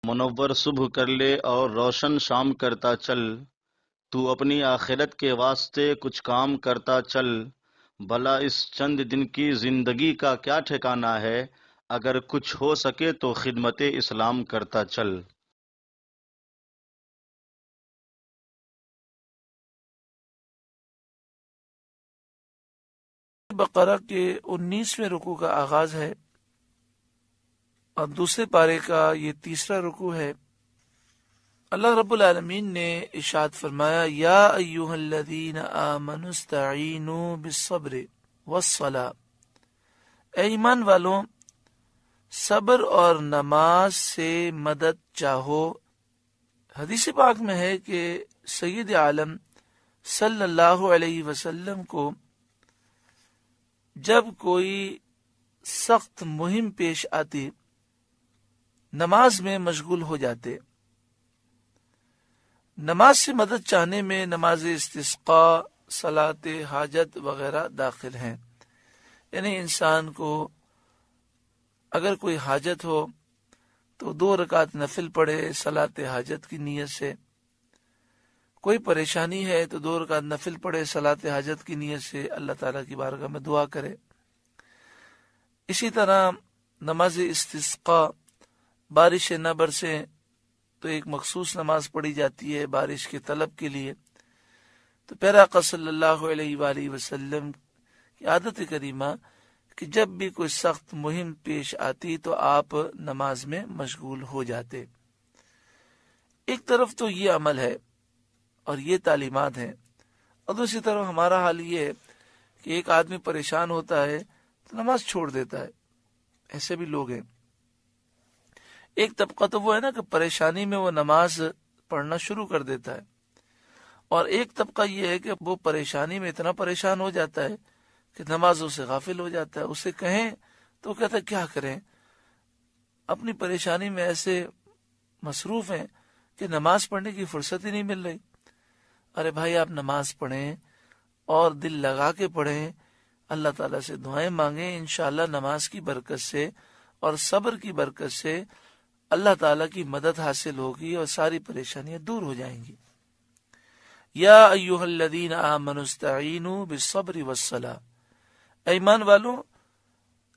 منور صبح کر لے اور روشن شام کرتا چل، تو اپنی آخرت کے واسطے کچھ کام کرتا چل، بھلا اس چند دن کی زندگی کا کیا ٹھکانہ ہے، اگر کچھ ہو سکے تو خدمت اسلام کرتا چل۔ بقرہ کے 19ویں رکوع کا آغاز ہے اور دوسرے پارے کا یہ تیسرا رکوع ہے۔ اللہ رب العالمین نے ارشاد فرمایا، یا ایھا الذین آمنوا استعینوا بالصبر والصلاۃ، اے ایمان والوں صبر اور نماز سے مدد چاہو۔ حدیث پاک میں ہے کہ سید عالم صلی اللہ علیہ وسلم کو جب کوئی سخت مہم پیش آتی نماز میں مشغول ہو جاتے۔ نماز سے مدد چاہنے میں نماز استسقاء، صلاۃ حاجت وغیرہ داخل ہیں، یعنی انسان کو اگر کوئی حاجت ہو تو 2 رکعت نفل پڑھے صلاۃ حاجت کی نیت سے، کوئی پریشانی ہے تو 2 رکعت نفل پڑھے صلاۃ حاجت کی نیت سے، اللہ تعالیٰ کی بارگاہ میں دعا کرے۔ اسی طرح نماز استسقاء، بارش نہ برسے تو ایک مخصوص نماز پڑھی جاتی ہے بارش کے طلب کے لیے۔ تو پیارے آقا صلی اللہ علیہ وآلہ وسلم کی عادت کریمہ کہ جب بھی کوئی سخت مہم پیش آتی تو آپ نماز میں مشغول ہو جاتے۔ ایک طرف تو یہ عمل ہے اور یہ تعلیمات ہیں، اور دوسری طرف ہمارا حال یہ ہے کہ ایک آدمی پریشان ہوتا ہے تو نماز چھوڑ دیتا ہے، ایسے بھی لوگ ہیں۔ ایک طبقہ تو وہ ہے نا کہ پریشانی میں وہ نماز پڑھنا شروع کر دیتا ہے، اور ایک طبقہ یہ ہے کہ وہ پریشانی میں اتنا پریشان ہو جاتا ہے کہ نمازوں سے غافل ہو جاتا ہے۔ اسے کہیں تو وہ کہتا ہے کیا کریں، اپنی پریشانی میں ایسے مصروف ہیں کہ نماز پڑھنے کی فرصت ہی نہیں مل رہی۔ ارے بھائی، آپ نماز پڑھیں اور دل لگا کے پڑھیں، اللہ تعالیٰ سے دعائیں مانگیں، انشاءاللہ نماز کی برکت سے اور صبر کی برکت سے اللہ تعالیٰ کی مدد حاصل ہوگی اور ساری پریشانیاں دور ہو جائیں گی۔ یا ایھا الذین آمنوا استعینوا بالصبر والصلاۃ، اے ایمان والوں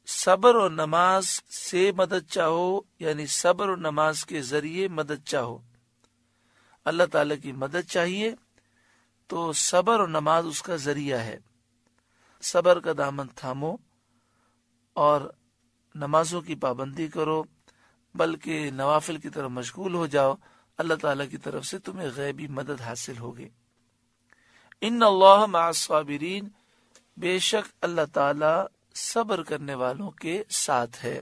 صبر اور نماز سے مدد چاہو، یعنی صبر اور نماز کے ذریعے مدد چاہو۔ اللہ تعالیٰ کی مدد چاہیے تو صبر اور نماز اس کا ذریعہ ہے۔ صبر کا دامن تھامو اور نمازوں کی پابندی کرو، بلکہ نوافل کی طرف مشغول ہو جاؤ، اللہ تعالیٰ کی طرف سے تمہیں غیبی مدد حاصل ہوگی۔ ان اللہ مع الصابرین، بے شک اللہ تعالیٰ صبر کرنے والوں کے ساتھ ہے،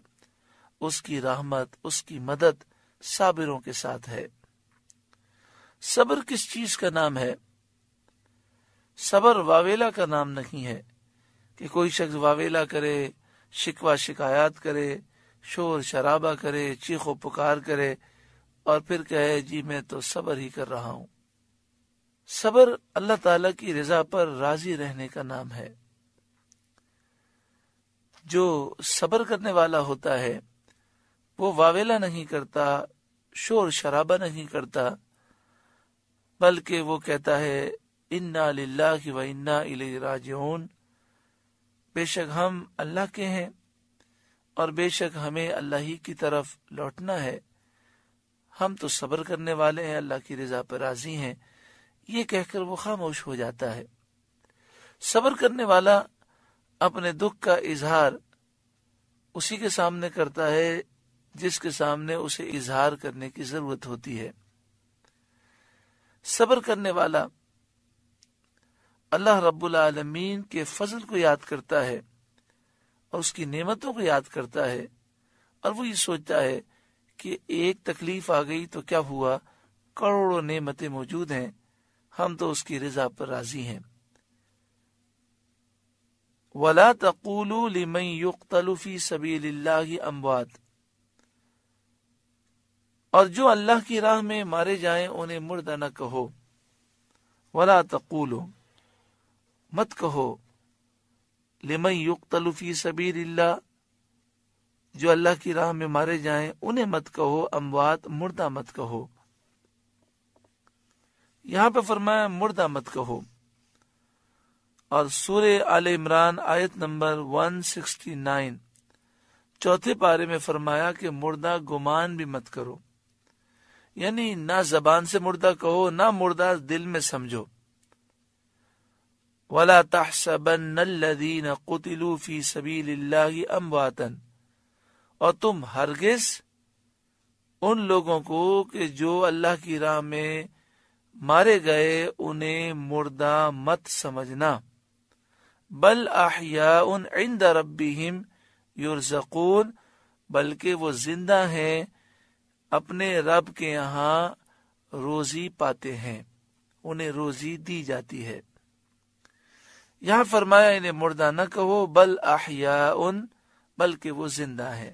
اس کی رحمت، اس کی مدد صابروں کے ساتھ ہے۔ صبر کس چیز کا نام ہے؟ صبر واویلا کا نام نہیں ہے کہ کوئی شخص واویلا کرے، شکوہ شکایات کرے، شور شرابہ کرے، چیخ و پکار کرے اور پھر کہے جی میں تو صبر ہی کر رہا ہوں۔ صبر اللہ تعالیٰ کی رضا پر راضی رہنے کا نام ہے۔ جو صبر کرنے والا ہوتا ہے وہ واویلا نہیں کرتا، شور شرابہ نہیں کرتا، بلکہ وہ کہتا ہے انا للہ و انا الیہ راجعون، بے شک ہم اللہ کے ہیں اور بے شک ہمیں اللہ ہی کی طرف لوٹنا ہے، ہم تو صبر کرنے والے ہیں، اللہ کی رضا پر راضی ہیں، یہ کہہ کر وہ خاموش ہو جاتا ہے۔ صبر کرنے والا اپنے دکھ کا اظہار اسی کے سامنے کرتا ہے جس کے سامنے اسے اظہار کرنے کی ضرورت ہوتی ہے۔ صبر کرنے والا اللہ رب العالمین کے فضل کو یاد کرتا ہے اور اس کی نعمتوں کو یاد کرتا ہے، اور وہ یہ سوچتا ہے کہ ایک تکلیف آ گئی تو کیا ہوا، کروڑوں نعمتیں موجود ہیں، ہم تو اس کی رضا پر راضی ہیں۔ وَلَا تَقُولُوا لِمَنْ يُقْتَلُ فِي سَبِيلِ اللَّهِ أَمْوَاتٌ، اور جو اللہ کی راہ میں مارے جائیں انہیں مردہ نہ کہو۔ وَلَا تَقُولُوا، مت کہو، لِمَنْ يُقْتَلُ فِي سَبِيلِ اللَّهِ، جو اللہ کی راہ میں مارے جائیں انہیں مت کہو اموات، مردہ مت کہو۔ یہاں پہ فرمایا مردہ مت کہو۔ اور سورہ آل عمران آیت نمبر 169 چوتھے پارے میں فرمایا کہ مردہ گمان بھی مت کرو، یعنی نہ زبان سے مردہ کہو، نہ مردہ دل میں سمجھو۔ وَلَا تَحْسَبَنَّ الَّذِينَ قُتِلُوا فِي سَبِيلِ اللَّهِ أَمْوَاتًا، اور تم ہرگز ان لوگوں کو کہ جو اللہ کی راہ میں مارے گئے انہیں مردہ مت سمجھنا، بل احیاء عند ربهم یرزقون، بلکہ وہ زندہ ہیں، اپنے رب کے یہاں روزی پاتے ہیں، انہیں روزی دی جاتی ہے۔ یہاں فرمایا انہیں مردہ نہ کہو بل احیاء، بلکہ وہ زندہ ہے۔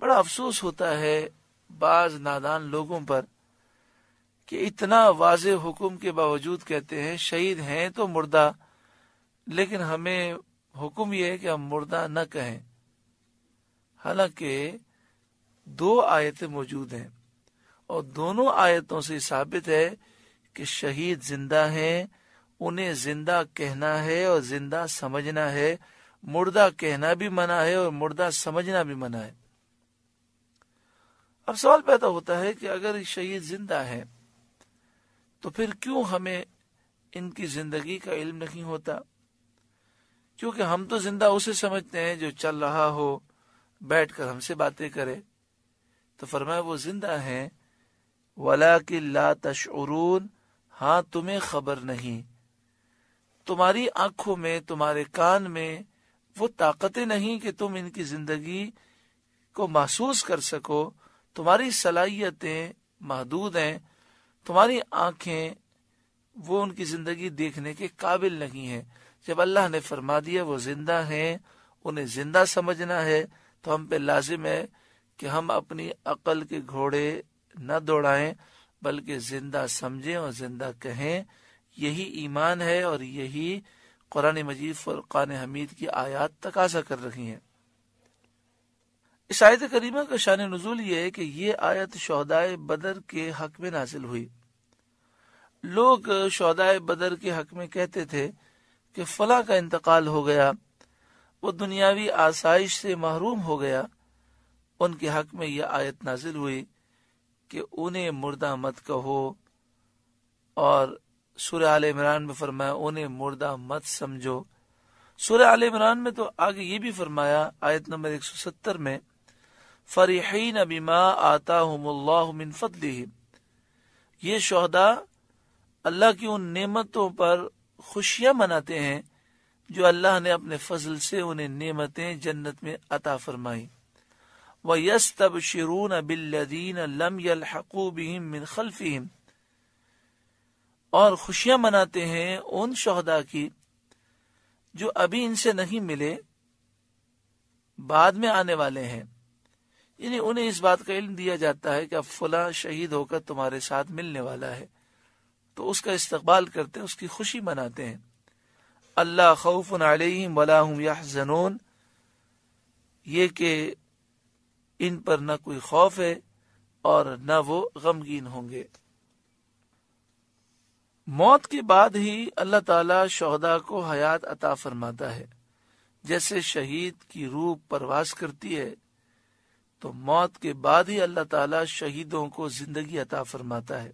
بڑا افسوس ہوتا ہے بعض نادان لوگوں پر کہ اتنا واضح حکم کے باوجود کہتے ہیں شہید ہیں تو مردہ، لیکن ہمیں حکم یہ ہے کہ ہم مردہ نہ کہیں، حالانکہ 2 آیتیں موجود ہیں اور دونوں آیتوں سے ثابت ہے کہ شہید زندہ ہیں، انہیں زندہ کہنا ہے اور زندہ سمجھنا ہے، مردہ کہنا بھی منع ہے اور مردہ سمجھنا بھی منع ہے۔ اب سوال پیدا ہوتا ہے کہ اگر شہید زندہ ہے تو پھر کیوں ہمیں ان کی زندگی کا علم نہیں ہوتا؟ کیونکہ ہم تو زندہ اسے سمجھتے ہیں جو چل رہا ہو، بیٹھ کر ہم سے باتیں کرے۔ تو فرمایا وہ زندہ ہیں، وَلَٰكِن لَا تَشْعُرُونَ، ہاں تمہیں خبر نہیں، تمہاری آنکھوں میں، تمہارے کان میں وہ طاقتیں نہیں کہ تم ان کی زندگی کو محسوس کر سکو، تمہاری صلاحیتیں محدود ہیں، تمہاری آنکھیں وہ ان کی زندگی دیکھنے کے قابل نہیں ہیں۔ جب اللہ نے فرما دیا وہ زندہ ہیں، انہیں زندہ سمجھنا ہے، تو ہم پہ لازم ہے کہ ہم اپنی عقل کے گھوڑے نہ دوڑائیں بلکہ زندہ سمجھیں اور زندہ کہیں۔ یہی ایمان ہے اور یہی قرآن مجید فرقان حمید کی آیات تقاضا کر رہی ہیں۔ اس آیت کریمہ کا شان نزول یہ ہے کہ یہ آیت شہدائے بدر کے حق میں نازل ہوئی۔ لوگ شہدائے بدر کے حق میں کہتے تھے کہ فلاں کا انتقال ہو گیا، وہ دنیاوی آسائش سے محروم ہو گیا، ان کے حق میں یہ آیت نازل ہوئی کہ انہیں مردہ مت کہو، اور سورہ آل عمران میں فرمایا انہیں مردہ مت سمجھو۔ سورہ آل عمران میں تو آگے یہ بھی فرمایا آیت نمبر 170 میں فرحین بما آتاہم اللہ من فضلہ، یہ شہداء اللہ کی ان نعمتوں پر خوشیاں مناتے ہیں جو اللہ نے اپنے فضل سے انہیں نعمتیں جنت میں عطا فرمائی۔ وَيَسْتَبْشِرُونَ بِالَّذِينَ لَمْ يَلْحَقُوا بِهِمْ مِنْ خَلْفِهِمْ، اور خوشیاں مناتے ہیں ان شہداء کی جو ابھی ان سے نہیں ملے، بعد میں آنے والے ہیں، یعنی انہیں اس بات کا علم دیا جاتا ہے کہ اب فلاں شہید ہو کر تمہارے ساتھ ملنے والا ہے، تو اس کا استقبال کرتے ہیں، اس کی خوشی مناتے ہیں۔ اللہ خوف علیہم ولا هم یحزنون، یہ کہ ان پر نہ کوئی خوف ہے اور نہ وہ غمگین ہوں گے۔ موت کے بعد ہی اللہ تعالی شہداء کو حیات عطا فرماتا ہے۔ جیسے شہید کی روح پرواز کرتی ہے تو موت کے بعد ہی اللہ تعالی شہیدوں کو زندگی عطا فرماتا ہے۔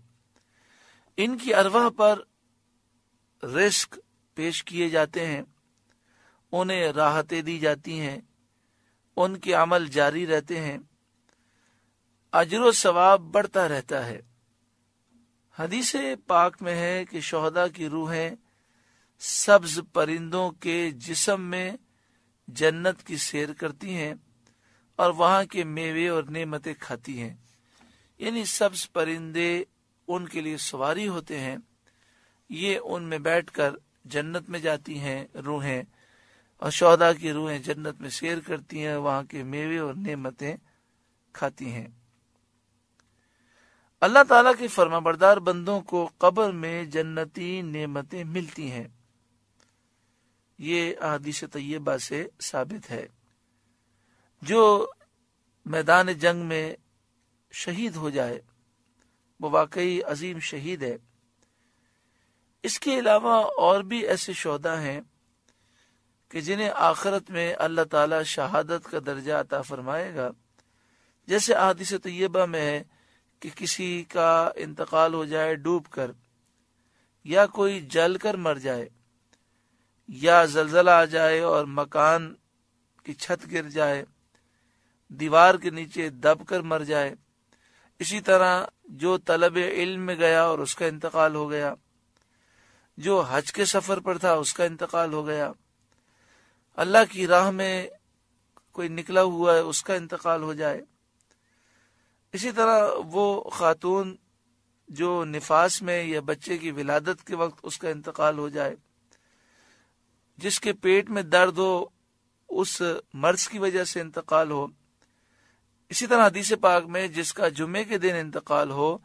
ان کی ارواح پر رزق پیش کیے جاتے ہیں، انہیں راحتیں دی جاتی ہیں، ان کے عمل جاری رہتے ہیں، اجر و ثواب بڑھتا رہتا ہے۔ حدیث پاک میں ہے کہ شہداء کی روحیں سبز پرندوں کے جسم میں جنت کی سیر کرتی ہیں اور وہاں کے میوے اور نعمتیں کھاتی ہیں، یعنی سبز پرندے ان کے لیے سواری ہوتے ہیں، یہ ان میں بیٹھ کر جنت میں جاتی ہیں روحیں، اور شہداء کی روحیں جنت میں سیر کرتی ہیں، وہاں کے میوے اور نعمتیں کھاتی ہیں۔ اللہ تعالیٰ کے فرما بردار بندوں کو قبر میں جنتی نعمتیں ملتی ہیں، یہ احادیث طیبہ سے ثابت ہے۔ جو میدان جنگ میں شہید ہو جائے وہ واقعی عظیم شہید ہے۔ اس کے علاوہ اور بھی ایسے شہداء ہیں کہ جنہیں آخرت میں اللہ تعالی شہادت کا درجہ عطا فرمائے گا، جیسے احادیث طیبہ میں ہے کہ کسی کا انتقال ہو جائے ڈوب کر، یا کوئی جل کر مر جائے، یا زلزلہ آ جائے اور مکان کی چھت گر جائے، دیوار کے نیچے دب کر مر جائے۔ اسی طرح جو طلب علم میں گیا اور اس کا انتقال ہو گیا، جو حج کے سفر پر تھا اس کا انتقال ہو گیا، اللہ کی راہ میں کوئی نکلا ہوا ہے اس کا انتقال ہو جائے۔ اسی طرح وہ خاتون جو نفاس میں یا بچے کی ولادت کے وقت اس کا انتقال ہو جائے، جس کے پیٹ میں درد ہو، اس مرض کی وجہ سے انتقال ہو۔ اسی طرح حدیث پاک میں جس کا جمعے کے دن انتقال ہو،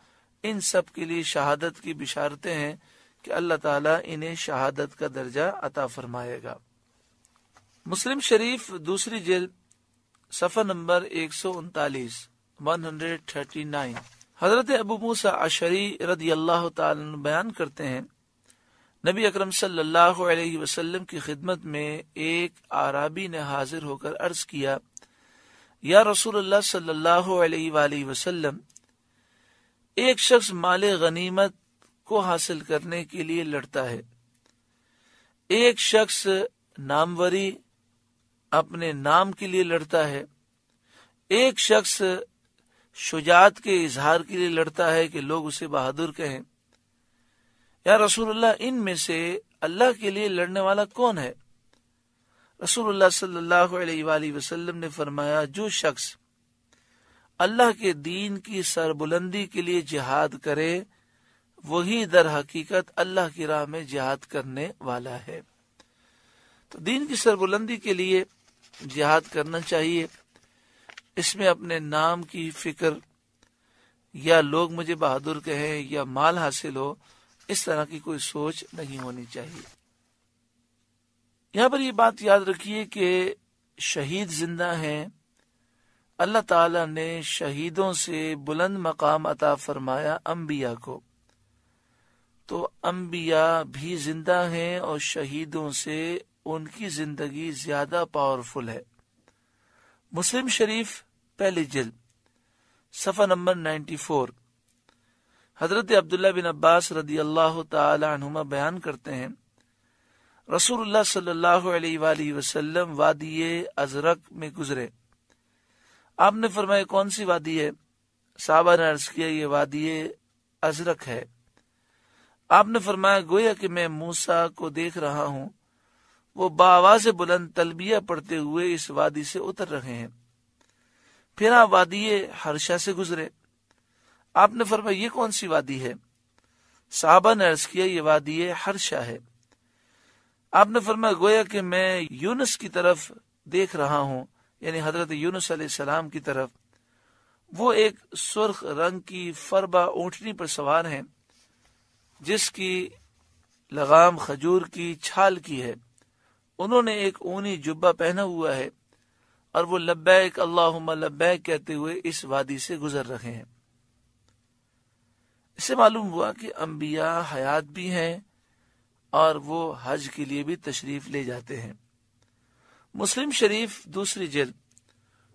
ان سب کے لیے شہادت کی بشارتیں ہیں کہ اللہ تعالیٰ انہیں شہادت کا درجہ عطا فرمائے گا۔ مسلم شریف دوسری جلد صفحہ نمبر 139 حضرت ابو موسیٰ اشعری رضی اللہ تعالیٰ عنہ بیان کرتے ہیں، نبی اکرم صلی اللہ علیہ وسلم کی خدمت میں ایک اعرابی نے حاضر ہو کر عرض کیا، یا رسول اللہ صلی اللہ علیہ وآلہ وسلم، ایک شخص مال غنیمت کو حاصل کرنے کے لیے لڑتا ہے، ایک شخص ناموری اپنے نام کے لیے لڑتا ہے، ایک شخص شجاعت کے اظہار کے لیے لڑتا ہے کہ لوگ اسے بہادر کہیں۔ یا رسول اللہ، ان میں سے اللہ کے لیے لڑنے والا کون ہے؟ رسول اللہ صلی اللہ علیہ وآلہ وسلم نے فرمایا، جو شخص اللہ کے دین کی سربلندی کے لیے جہاد کرے وہی در حقیقت اللہ کی راہ میں جہاد کرنے والا ہے۔ تو دین کی سربلندی کے لیے جہاد کرنا چاہیے، اس میں اپنے نام کی فکر یا لوگ مجھے بہادر کہیں یا مال حاصل ہو، اس طرح کی کوئی سوچ نہیں ہونی چاہیے۔ یہاں پر یہ بات یاد رکھیے کہ شہید زندہ ہیں، اللہ تعالی نے شہیدوں سے بلند مقام عطا فرمایا انبیاء کو، تو انبیاء بھی زندہ ہیں اور شہیدوں سے ان کی زندگی زیادہ پاورفل ہے۔ مسلم شریف پہلی جلد صفحہ نمبر 94 حضرت عبداللہ بن عباس رضی اللہ تعالی عنہما بیان کرتے ہیں، رسول اللہ صلی اللہ علیہ وآلہ وسلم وادی ازرق میں گزرے۔ آپ نے فرمایا، کون سی وادی ہے؟ صحابہ نے عرض کیا، یہ وادی ازرق ہے۔ آپ نے فرمایا، گویا کہ میں موسیٰ کو دیکھ رہا ہوں، وہ بآواز بلند تلبیہ پڑھتے ہوئے اس وادی سے اتر رہے ہیں۔ پھر آپ وادی حرشہ سے گزرے۔ آپ نے فرمایا، یہ کون سی وادی ہے؟ صحابہ نے عرض کیا، یہ وادی حرشہ ہے۔ آپ نے فرمایا، گویا کہ میں یونس کی طرف دیکھ رہا ہوں، یعنی حضرت یونس علیہ السلام کی طرف۔ وہ ایک سرخ رنگ کی فربہ اونٹنی پر سوار ہیں، جس کی لگام کھجور کی چھال کی ہے۔ انہوں نے ایک اونی جبہ پہنا ہوا ہے اور وہ لبیک اللہم لبیک کہتے ہوئے اس وادی سے گزر رہے ہیں۔ اس سے معلوم ہوا کہ انبیاء حیات بھی ہیں اور وہ حج کے لیے بھی تشریف لے جاتے ہیں۔ مسلم شریف دوسری جلد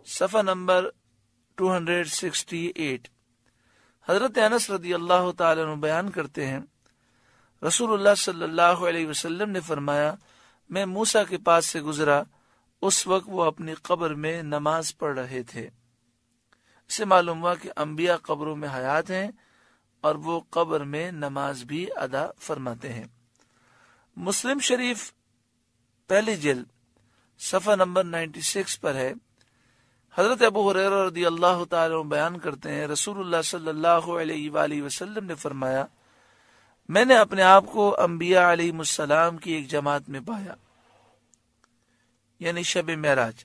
صفحہ نمبر 268 حضرت انس رضی اللہ تعالیٰ عنہ بیان کرتے ہیں، رسول اللہ صلی اللہ علیہ وسلم نے فرمایا، میں موسیٰ کے پاس سے گزرا، اس وقت وہ اپنی قبر میں نماز پڑھ رہے تھے۔ اس سے معلوم ہوا کہ انبیاء قبروں میں حیات ہیں اور وہ قبر میں نماز بھی ادا فرماتے ہیں۔ مسلم شریف پہلی جلد صفحہ نمبر 96 پر ہے، حضرت ابو ہریرہ رضی اللہ تعالی عنہ بیان کرتے ہیں، رسول اللہ صلی اللہ علیہ وآلہ وسلم نے فرمایا، میں نے اپنے آپ کو انبیاء علیہ السلام کی ایک جماعت میں پایا، یعنی شب معراج۔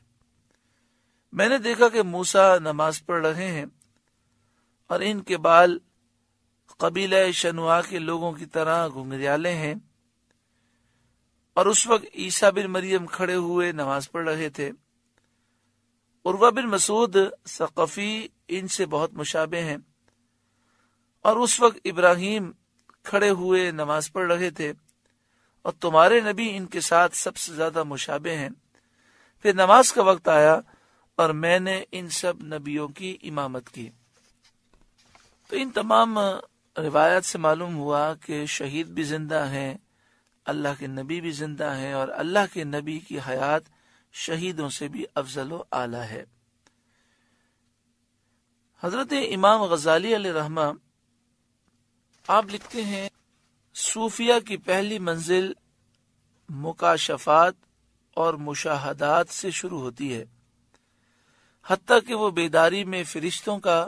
میں نے دیکھا کہ موسیٰ نماز پڑھ رہے ہیں اور ان کے بال قبیلہ شنوا کے لوگوں کی طرح گھنگریالے ہیں، اور اس وقت عیسیٰ بن مریم کھڑے ہوئے نماز پڑھ رہے تھے۔ عروہ بن مسعود ثقفی ان سے بہت مشابہ ہیں، اور اس وقت ابراہیم کھڑے ہوئے نماز پڑھ رہے تھے اور تمہارے نبی ان کے ساتھ سب سے زیادہ مشابہ ہیں۔ پھر نماز کا وقت آیا اور میں نے ان سب نبیوں کی امامت کی۔ تو ان تمام روایات سے معلوم ہوا کہ شہید بھی زندہ ہیں، اللہ کے نبی بھی زندہ ہیں، اور اللہ کے نبی کی حیات شہیدوں سے بھی افضل و اعلیٰ ہے۔ حضرت امام غزالی علیہ رحمہ آپ لکھتے ہیں، صوفیہ کی پہلی منزل مکاشفات اور مشاہدات سے شروع ہوتی ہے، حتیٰ کہ وہ بیداری میں فرشتوں کا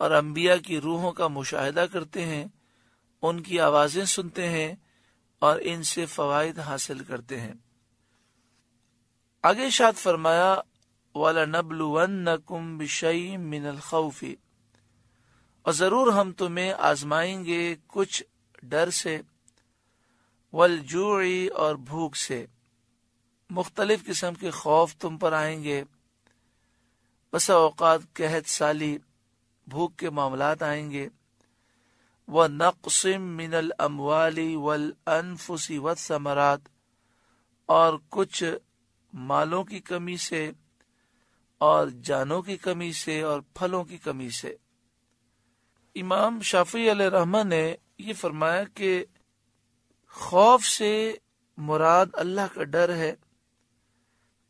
اور انبیاء کی روحوں کا مشاہدہ کرتے ہیں، ان کی آوازیں سنتے ہیں اور ان سے فوائد حاصل کرتے ہیں۔ آگے ارشاد فرمایا، وَلَنَبْلُوَنَّكُمْ بِشَيْءٍ مِّنَ الْخَوْفِ، اور ضرور ہم تمہیں آزمائیں گے کچھ ڈر سے، وَالْجُوعِ، اور بھوک سے، مختلف قسم کے خوف تم پر آئیں گے، بسا اوقات قحط سالی، بھوک کے معاملات آئیں گے، وَنَقْصٍ مِّنَ الْأَمْوَالِ وَالْأَنفُسِ وَالثَّمَرَاتِ، اور کچھ مالوں کی کمی سے اور جانوں کی کمی سے اور پھلوں کی کمی سے۔ امام شافعی علیہ رحمہ نے یہ فرمایا کہ خوف سے مراد اللہ کا ڈر ہے،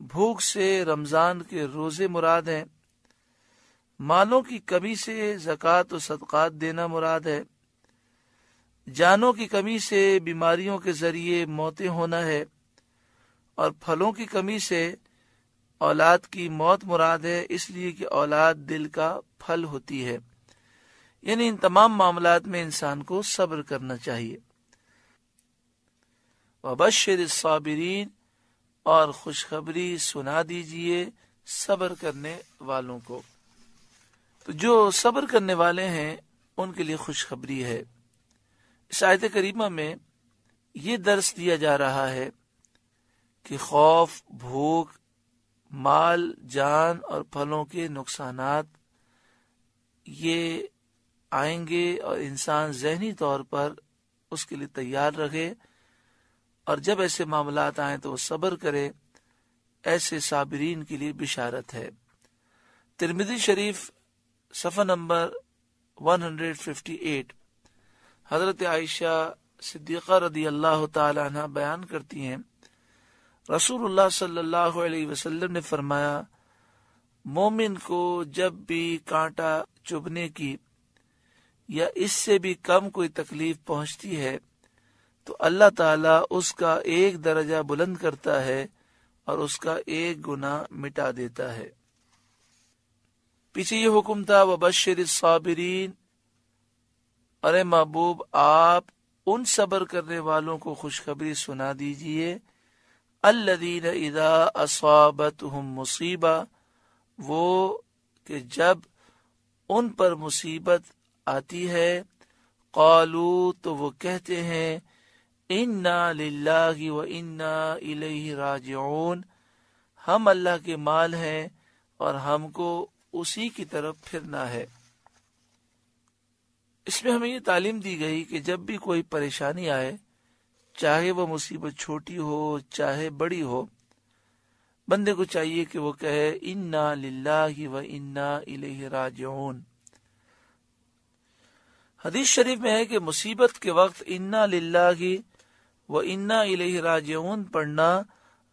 بھوک سے رمضان کے روزے مراد ہیں، مالوں کی کمی سے زکوٰۃ و صدقات دینا مراد ہے، جانوں کی کمی سے بیماریوں کے ذریعے موتیں ہونا ہے، اور پھلوں کی کمی سے اولاد کی موت مراد ہے، اس لیے کہ اولاد دل کا پھل ہوتی ہے۔ یعنی ان تمام معاملات میں انسان کو صبر کرنا چاہیے۔ وَبَشِّرِ الصَّابِرِينَ، اور خوشخبری سنا دیجئے صبر کرنے والوں کو۔ تو جو صبر کرنے والے ہیں ان کے لیے خوشخبری ہے۔ اس آیت کریمہ میں یہ درس دیا جا رہا ہے کہ خوف، بھوک، مال، جان اور پھلوں کے نقصانات یہ آئیں گے، اور انسان ذہنی طور پر اس کے لیے تیار رہے، اور جب ایسے معاملات آئیں تو وہ صبر کرے۔ ایسے صابرین کے لیے بشارت ہے۔ ترمذی شریف صفحہ نمبر 158، حضرت عائشہ صدیقہ رضی اللہ تعالی عنہ بیان کرتی ہیں، رسول اللہ صلی اللہ علیہ وسلم نے فرمایا، مومن کو جب بھی کانٹا چبھنے کی یا اس سے بھی کم کوئی تکلیف پہنچتی ہے تو اللہ تعالیٰ اس کا ایک درجہ بلند کرتا ہے اور اس کا ایک گناہ مٹا دیتا ہے۔ پیچھے یہ حکم تھا، وَبَشِّرِ الصَّابِرِينَ، ارے محبوب آپ ان صبر کرنے والوں کو خوشخبری سنا دیجئے، الذین اذا اصابتہم مصیبہ، وہ کہ جب ان پر مصیبت آتی ہے، قالوا، تو وہ کہتے ہیں، انا للہ و انا الیہ راجعون، ہم اللہ کے مال ہیں اور ہم کو اسی کی طرف پھرنا ہے۔ اس میں ہمیں یہ تعلیم دی گئی کہ جب بھی کوئی پریشانی آئے، چاہے وہ مصیبت چھوٹی ہو چاہے بڑی ہو، بندے کو چاہیے کہ وہ کہے انا للہ و انا الیہ راجعون۔ حدیث شریف میں ہے کہ مصیبت کے وقت انا للہ و انا الیہ راجعون پڑھنا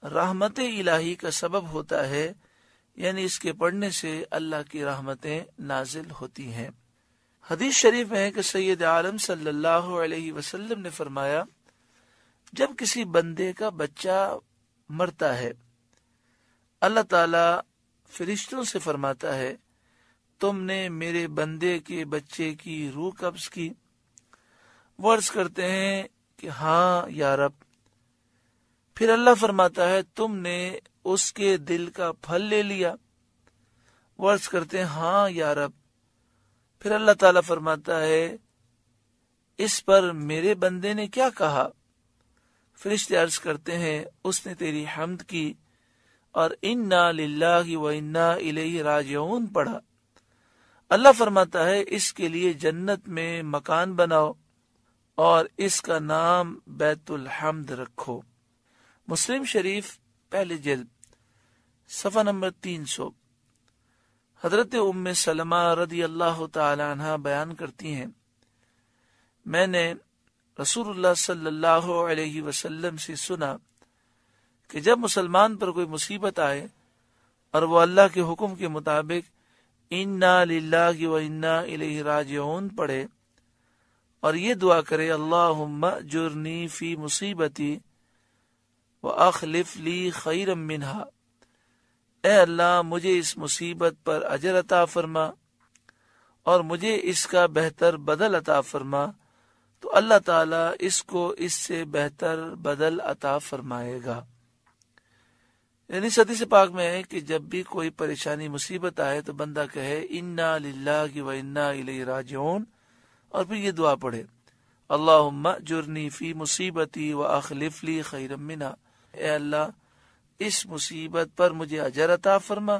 رحمت الہی کا سبب ہوتا ہے، یعنی اس کے پڑھنے سے اللہ کی رحمتیں نازل ہوتی ہیں۔ حدیث شریف میں ہے کہ سید عالم صلی اللہ علیہ وسلم نے فرمایا، جب کسی بندے کا بچہ مرتا ہے، اللہ تعالی فرشتوں سے فرماتا ہے، تم نے میرے بندے کے بچے کی روح قبض کی؟ وہ عرض کرتے ہیں کہ ہاں یا رب۔ پھر اللہ فرماتا ہے، تم نے اس کے دل کا پھل لے لیا؟ وہ عرض کرتے ہیں ہاں یا رب۔ پھر اللہ تعالیٰ فرماتا ہے، اس پر میرے بندے نے کیا کہا؟ فرشتے عرض کرتے ہیں، اس نے تیری حمد کی اور انا للہ و انا الیہ راجعون پڑھا، اللہ فرماتا ہے اس کے لیے جنت میں مکان بناؤ اور اس کا نام بیت الحمد رکھو۔ مسلم شریف پہلی جلد صفحہ نمبر 300۔ حضرت ام سلمہ رضی اللہ تعالی عنہ بیان کرتی ہیں، میں نے رسول اللہ صلی اللہ علیہ وسلم سے سنا کہ جب مسلمان پر کوئی مصیبت آئے اور وہ اللہ کے حکم کے مطابق انا للہ و انا الیہ راجعون پڑھے اور یہ دعا کرے اللہم اجرنی فی مصیبتی واخلف لی خیرا منہا، اے اللہ مجھے اس مصیبت پر اجر عطا فرما اور مجھے اس کا بہتر بدل عطا فرما، تو اللہ تعالیٰ اس کو اس سے بہتر بدل عطا فرمائے گا۔ یعنی اس حدیث پاک میں ہے کہ جب بھی کوئی پریشانی مصیبت آئے تو بندہ کہے انا للہ و انا الیہ راجعون اور پھر یہ دعا پڑھے اللہم اجرنی فی مصیبتی واخلف لی خیرا منہا، اے اللہ اس مصیبت پر مجھے اجر عطا فرما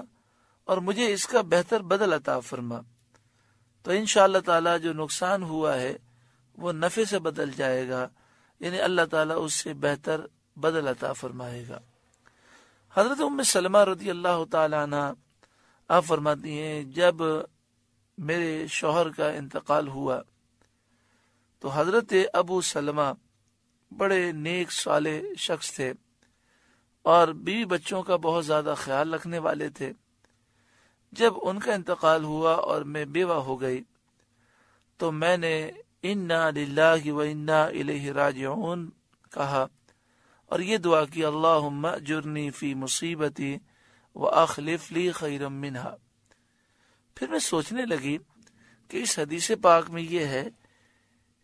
اور مجھے اس کا بہتر بدل عطا فرما، تو انشاءاللہ تعالی جو نقصان ہوا ہے وہ نفع سے بدل جائے گا، یعنی اللہ تعالیٰ اس سے بہتر بدل عطا فرمائے گا۔ حضرت ام سلمہ رضی اللہ تعالی عنہ آپ فرماتی ہیں جب میرے شوہر کا انتقال ہوا تو حضرت ابو سلمہ بڑے نیک صالح شخص تھے اور بیوی بچوں کا بہت زیادہ خیال رکھنے والے تھے۔ جب ان کا انتقال ہوا اور میں بیوہ ہو گئی تو میں نے انا للہ و انا الیہ راجعون کہا اور یہ دعا کی اللہم اجرنی فی مصیبتی واخلف لی خیرا منہا۔ پھر میں سوچنے لگی کہ اس حدیث پاک میں یہ ہے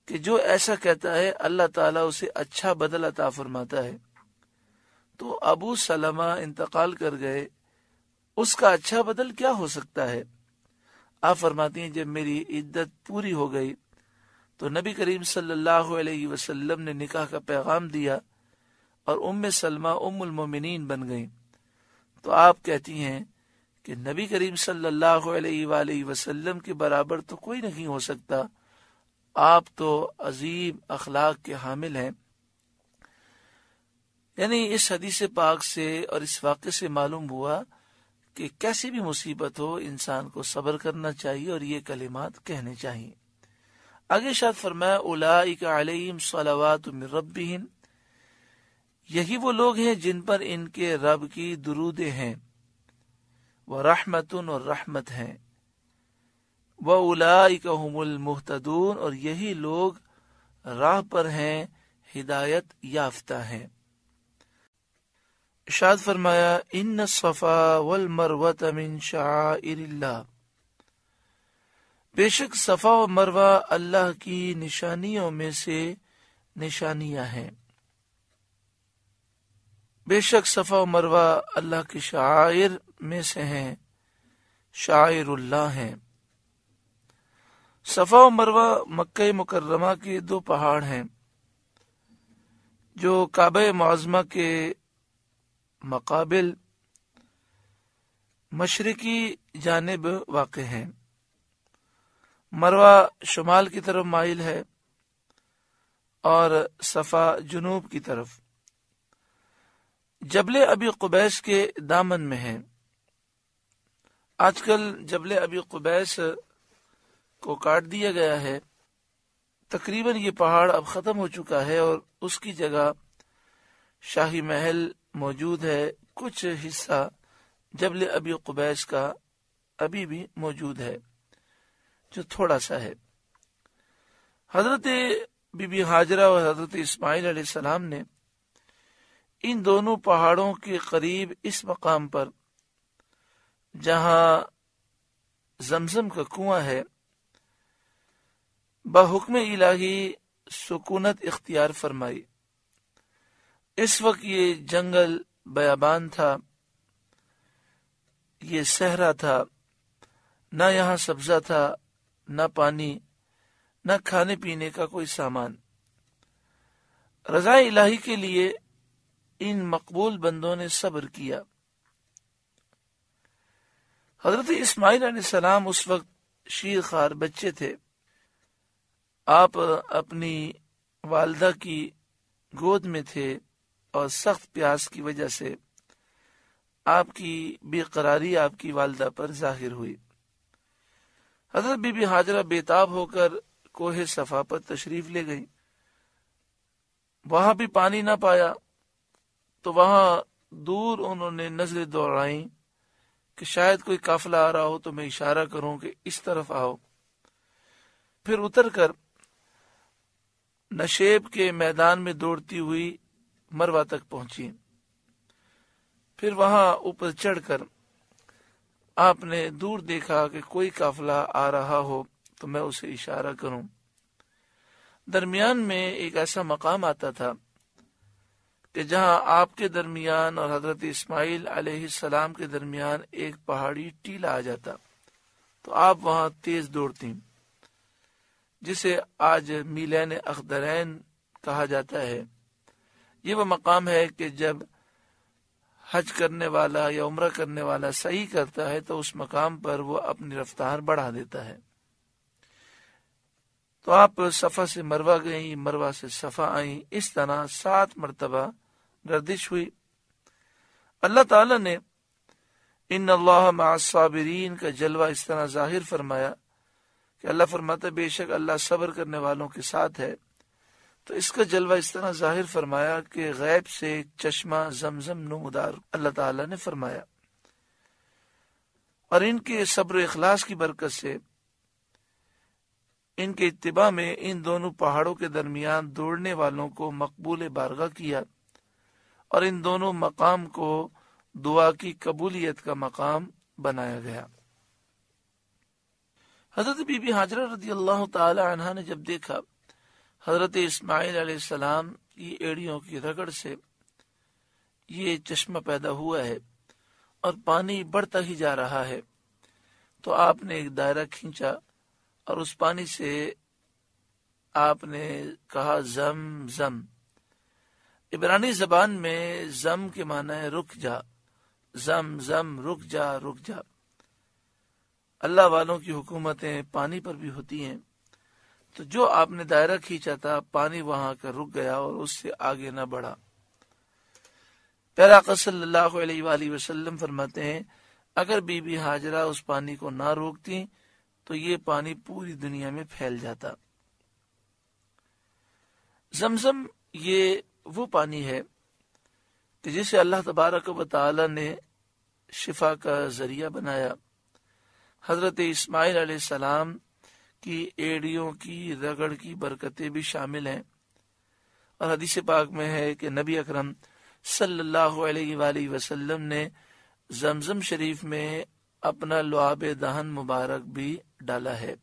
کہ جو ایسا کہتا ہے اللہ تعالیٰ اسے اچھا بدل عطا فرماتا ہے، تو ابو سلمہ انتقال کر گئے، اس کا اچھا بدل کیا ہو سکتا ہے؟ آپ فرماتی ہیں جب میری عدت پوری ہو گئی تو نبی کریم صلی اللہ علیہ وسلم نے نکاح کا پیغام دیا اور ام سلمہ ام المومنین بن گئیں۔ تو آپ کہتی ہیں کہ نبی کریم صلی اللہ علیہ وآلہ وسلم کے برابر تو کوئی نہیں ہو سکتا، آپ تو عظیم اخلاق کے حامل ہیں۔ یعنی اس حدیث پاک سے اور اس واقعے سے معلوم ہوا کہ کیسی بھی مصیبت ہو انسان کو صبر کرنا چاہیے اور یہ کلمات کہنے چاہیے۔ آگے ارشاد فرمایا اولئک علیہم صلوات من ربہم، یہی وہ لوگ ہیں جن پر ان کے رب کی درودیں ہیں، ورحمت اور رحمت ہیں، وَأُولَئِكَ هُمُ الْمُهْتَدُونَ اور یہی لوگ راہ پر ہیں، ہدایت یافتہ ہیں۔ ارشاد فرمایا ان الصفا والمروة من شعائر اللہ، بے شک صفا و مروہ اللہ کی نشانیوں میں سے نشانیاں ہیں۔ بے شک صفا و مروہ اللہ کی شعائر میں سے ہیں، شعائر اللہ ہیں۔ صفا و مروہ مکہ مکرمہ کے دو پہاڑ ہیں جو کعبہ معظمہ کے مقابل مشرقی جانب واقع ہیں۔ مروہ شمال کی طرف مائل ہے اور صفا جنوب کی طرف، جبل ابی قبیس کے دامن میں ہے۔ آج کل جبل ابی قبیس کو کاٹ دیا گیا ہے، تقریباً یہ پہاڑ اب ختم ہو چکا ہے اور اس کی جگہ شاہی محل موجود ہے۔ کچھ حصہ جبل ابی قبیس کا ابھی بھی موجود ہے جو تھوڑا سا ہے۔ حضرت بی بی ہاجرہ اور حضرت اسماعیل علیہ السلام نے ان دونوں پہاڑوں کے قریب اس مقام پر جہاں زمزم کا کنواں ہے بحکم الہی سکونت اختیار فرمائی۔ اس وقت یہ جنگل بیابان تھا، یہ صحرا تھا، نہ یہاں سبزہ تھا، نہ پانی، نہ کھانے پینے کا کوئی سامان۔ رضا الہی کے لیے ان مقبول بندوں نے صبر کیا حضرت اسماعیل علیہ السلام اس وقت شیر خوار بچے تھے. آپ اپنی والدہ کی گود میں تھے اور سخت پیاس کی وجہ سے آپ کی بے قراری آپ کی والدہ پر ظاہر ہوئی. حضرت بی بی ہاجرہ بےتاب ہو کر کوہ صفا پر تشریف لے گئی. وہاں بھی پانی نہ پایا تو وہاں دور انہوں نے نظریں دوڑائیں کہ شاید کوئی قافلہ آ رہا ہو تو میں اشارہ کروں کہ اس طرف آؤ. پھر اتر کر نشیب کے میدان میں دوڑتی ہوئی مروہ تک پہنچی. پھر وہاں اوپر چڑھ کر آپ نے دور دیکھا کہ کوئی قافلہ آ رہا ہو تو میں اسے اشارہ کروں. درمیان میں ایک ایسا مقام آتا تھا کہ جہاں آپ کے درمیان اور حضرت اسماعیل علیہ السلام کے درمیان ایک پہاڑی ٹیلا آ جاتا تو آپ وہاں تیز دوڑتی، جسے آج میلین اخدرین کہا جاتا ہے. یہ وہ مقام ہے کہ جب حج کرنے والا یا عمرہ کرنے والا سعی کرتا ہے تو اس مقام پر وہ اپنی رفتار بڑھا دیتا ہے. تو آپ صفا سے مروہ گئیں، مروہ سے صفا آئیں. اس طرح 7 مرتبہ گردش ہوئی. اللہ تعالی نے ان اللہ مع الصابرین کا جلوہ اس طرح ظاہر فرمایا کہ اللہ فرماتا ہے بے شک اللہ صبر کرنے والوں کے ساتھ ہے. تو اس کا جلوہ اس طرح ظاہر فرمایا کہ غیب سے ایک چشمہ زمزم نمودار اللہ تعالی نے فرمایا، اور ان کے صبر و اخلاص کی برکت سے ان کے اتباع میں ان دونوں پہاڑوں کے درمیان دوڑنے والوں کو مقبول بارگاہ کیا، اور ان دونوں مقام کو دعا کی قبولیت کا مقام بنایا گیا. حضرت بی بی ہاجرہ رضی اللہ تعالی عنہا نے جب دیکھا حضرت اسماعیل علیہ السلام کی ایڑیوں کی رگڑ سے یہ چشمہ پیدا ہوا ہے اور پانی بڑھتا ہی جا رہا ہے، تو آپ نے ایک دائرہ کھینچا اور اس پانی سے آپ نے کہا زم زم. عبرانی زبان میں زم کے معنی ہے رک جا، زم زم رک جا رک جا. اللہ والوں کی حکومتیں پانی پر بھی ہوتی ہیں، تو جو آپ نے دائرہ کھینچا تھا پانی وہاں کا رک گیا اور اس سے آگے نہ بڑھا. پیارے آقا صلی اللہ علیہ وآلہ وسلم فرماتے ہیں اگر بی بی ہاجرہ اس پانی کو نہ روکتی تو یہ پانی پوری دنیا میں پھیل جاتا. زمزم یہ وہ پانی ہے کہ جسے اللہ تبارک و تعالی نے شفا کا ذریعہ بنایا. حضرت اسماعیل علیہ السلام کی ایڑیوں کی رگڑ کی برکتیں بھی شامل ہیں، اور حدیث پاک میں ہے کہ نبی اکرم صلی اللہ علیہ وآلہ وسلم نے زمزم شریف میں اپنا لعاب دہن مبارک بھی ڈالا ہے.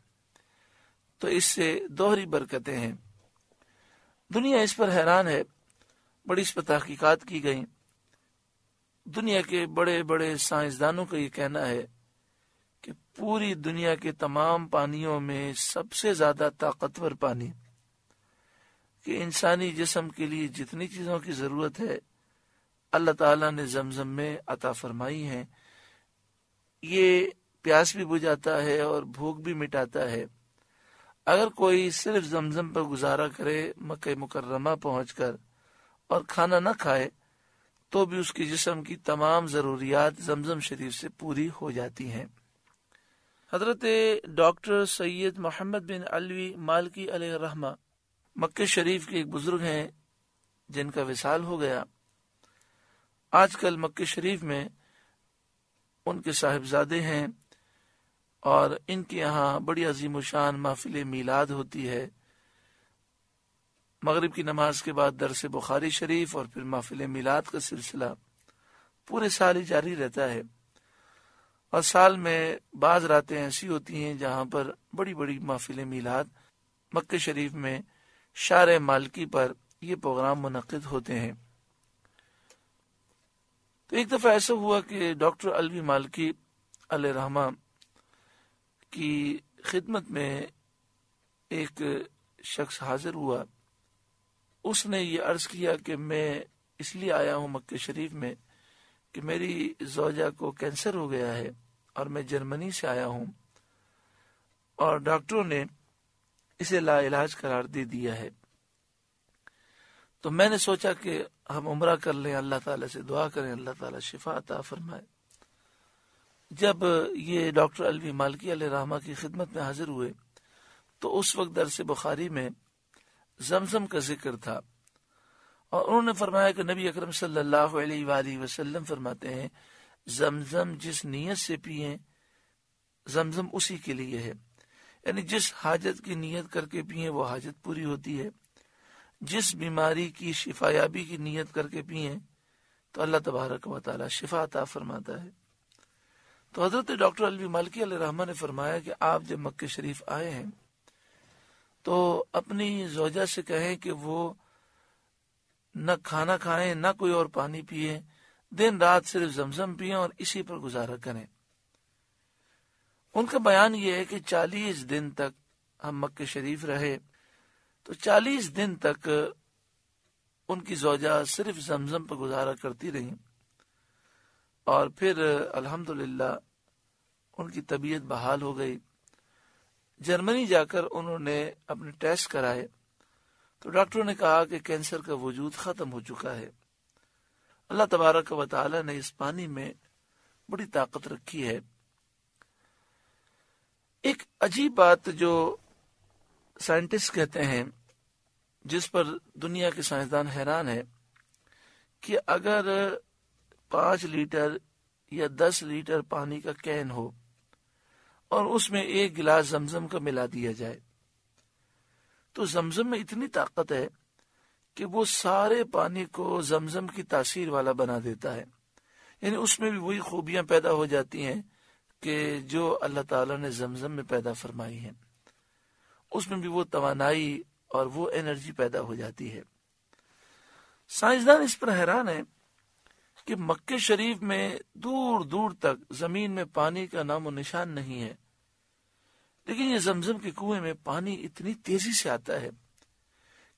تو اس سے دوہری برکتیں ہیں. دنیا اس پر حیران ہے، بڑی اس پر تحقیقات کی گئی. دنیا کے بڑے بڑے سائنسدانوں کا یہ کہنا ہے کہ پوری دنیا کے تمام پانیوں میں سب سے زیادہ طاقتور پانی، کہ انسانی جسم کے لیے جتنی چیزوں کی ضرورت ہے اللہ تعالیٰ نے زمزم میں عطا فرمائی ہیں. یہ پیاس بھی بجھاتا ہے اور بھوک بھی مٹاتا ہے. اگر کوئی صرف زمزم پر گزارا کرے مکہ مکرمہ پہنچ کر اور کھانا نہ کھائے تو بھی اس کی جسم کی تمام ضروریات زمزم شریف سے پوری ہو جاتی ہیں. حضرت ڈاکٹر سید محمد بن علوی مالکی علیہ الرحمہ مکہ شریف کے ایک بزرگ ہیں جن کا وصال ہو گیا. آج کل مکہ شریف میں ان کے صاحبزادے ہیں اور ان کے یہاں بڑی عظیم الشان محفل میلاد ہوتی ہے. مغرب کی نماز کے بعد درس بخاری شریف اور پھر محفل میلاد کا سلسلہ پورے سال ہی جاری رہتا ہے. اور سال میں بعض راتیں ایسی ہوتی ہیں جہاں پر بڑی بڑی محفل میلاد مکہ شریف میں شارع مالکی پر یہ پروگرام منعقد ہوتے ہیں. تو ایک دفعہ ایسا ہوا کہ ڈاکٹر علوی مالکی علیہ رحمہ کی خدمت میں ایک شخص حاضر ہوا. اس نے یہ عرض کیا کہ میں اس لیے آیا ہوں مکہ شریف میں کہ میری زوجہ کو کینسر ہو گیا ہے اور میں جرمنی سے آیا ہوں اور ڈاکٹروں نے اسے لا علاج قرار دے دیا ہے، تو میں نے سوچا کہ ہم عمرہ کر لیں، اللہ تعالیٰ سے دعا کریں، اللہ تعالیٰ شفا عطا فرمائے۔ جب یہ ڈاکٹر الوی مالکی علیہ رحمہ کی خدمت میں حاضر ہوئے تو اس وقت درس بخاری میں زمزم کا ذکر تھا، اور انہوں نے فرمایا کہ نبی اکرم صلی اللہ علیہ وآلہ وسلم فرماتے ہیں زمزم جس نیت سے پیئیں زمزم اسی کے لیے ہے، یعنی جس حاجت کی نیت کر کے پیئیں وہ حاجت پوری ہوتی ہے، جس بیماری کی شفا یابی کی نیت کر کے پیئیں تو اللہ تبارک و تعالی شفا عطا فرماتا ہے۔ تو حضرت ڈاکٹر الوی مالکی علیہ رحمہ نے فرمایا کہ آپ جب مکہ شریف آئے ہیں تو اپنی زوجہ سے کہیں کہ وہ نہ کھانا کھائیں نہ کوئی اور پانی پیئیں، دن رات صرف زمزم پئیں اور اسی پر گزارا کریں۔ ان کا بیان یہ ہے کہ 40 دن تک ہم مکہ شریف رہے، تو 40 دن تک ان کی زوجہ صرف زمزم پر گزارا کرتی رہیں، اور پھر الحمدللہ ان کی طبیعت بحال ہو گئی۔ جرمنی جا کر انہوں نے اپنے ٹیسٹ کرائے تو ڈاکٹروں نے کہا کہ کینسر کا وجود ختم ہو چکا ہے۔ اللہ تبارک و تعالی نے اس پانی میں بڑی طاقت رکھی ہے۔ ایک عجیب بات جو سائنٹسٹ کہتے ہیں، جس پر دنیا کے سائنسدان حیران ہے، کہ اگر 5 لیٹر یا 10 لیٹر پانی کا کین ہو اور اس میں 1 گلاس زمزم کا ملا دیا جائے تو زمزم میں اتنی طاقت ہے کہ وہ سارے پانی کو زمزم کی تاثیر والا بنا دیتا ہے، یعنی اس میں بھی وہی خوبیاں پیدا ہو جاتی ہیں کہ جو اللہ تعالیٰ نے زمزم میں پیدا فرمائی ہیں، اس میں بھی وہ توانائی اور وہ انرجی پیدا ہو جاتی ہے۔ سائنسدان اس پر حیران ہیں کہ مکہ شریف میں دور دور تک زمین میں پانی کا نام و نشان نہیں ہے، لیکن یہ زمزم کے کنویں میں پانی اتنی تیزی سے آتا ہے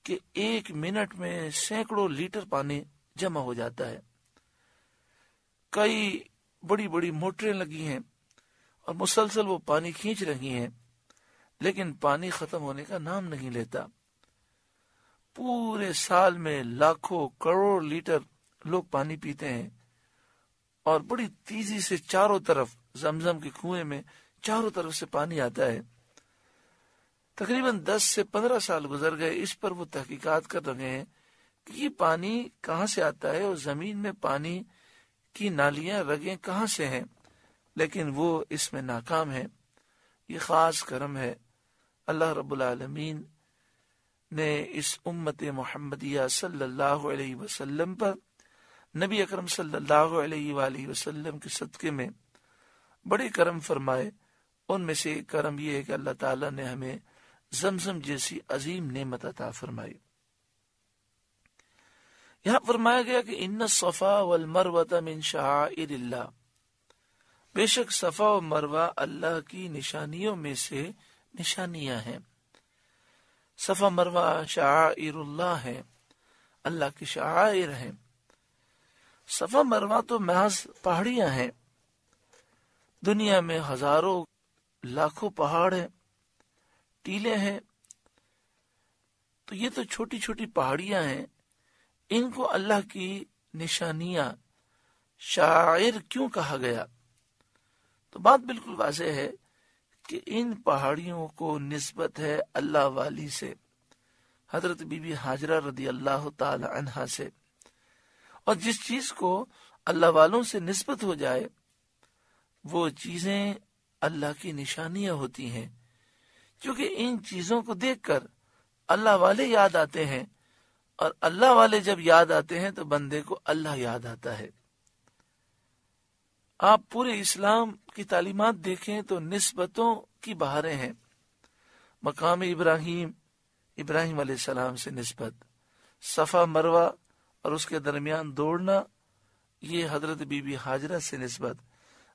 کہ 1 منٹ میں سینکڑوں لیٹر پانی جمع ہو جاتا ہے۔ کئی بڑی بڑی موٹریں لگی ہیں اور مسلسل وہ پانی کھینچ رہی ہیں، لیکن پانی ختم ہونے کا نام نہیں لیتا۔ پورے سال میں لاکھوں کروڑ لیٹر لوگ پانی پیتے ہیں، اور بڑی تیزی سے چاروں طرف زمزم کے کنویں میں چاروں طرف سے پانی آتا ہے۔ تقریباً 10 سے 15 سال گزر گئے، اس پر وہ تحقیقات کر رہے ہیں کہ یہ پانی کہاں سے آتا ہے اور زمین میں پانی کی نالیاں رگیں کہاں سے ہیں، لیکن وہ اس میں ناکام ہے۔ یہ خاص کرم ہے اللہ رب العالمین نے اس امت محمدیہ صلی اللہ علیہ وسلم پر، نبی اکرم صلی اللہ علیہ وآلہ وسلم کے صدقے میں بڑے کرم فرمائے۔ ان میں سے ایک کرم یہ ہے کہ اللہ تعالیٰ نے ہمیں زمزم جیسی عظیم نعمت عطا فرمائی۔ یہاں فرمایا گیا کہ ان الصفا والمروہ من شعائر اللہ، بے شک صفا و مروہ اللہ کی نشانیوں میں سے نشانیاں ہیں۔ صفا مروہ شعائر اللہ ہیں، اللہ کی شعائر ہیں۔ صفا مروہ تو محض پہاڑیاں ہیں، دنیا میں ہزاروں لاکھوں پہاڑ ہیں، ٹیلے ہیں، تو یہ تو چھوٹی چھوٹی پہاڑیاں ہیں، ان کو اللہ کی نشانیاں شاعر کیوں کہا گیا؟ تو بات بالکل واضح ہے کہ ان پہاڑیوں کو نسبت ہے اللہ والی سے، حضرت بی بی ہاجرہ رضی اللہ تعالی عنہا سے، اور جس چیز کو اللہ والوں سے نسبت ہو جائے وہ چیزیں اللہ کی نشانیاں ہوتی ہیں، کیونکہ ان چیزوں کو دیکھ کر اللہ والے یاد آتے ہیں، اور اللہ والے جب یاد آتے ہیں تو بندے کو اللہ یاد آتا ہے۔ آپ پورے اسلام کی تعلیمات دیکھیں تو نسبتوں کی بہاریں ہیں۔ مقام ابراہیم، ابراہیم علیہ السلام سے نسبت، صفا مروہ اور اس کے درمیان دوڑنا، یہ حضرت بی بی ہاجرہ سے نسبت،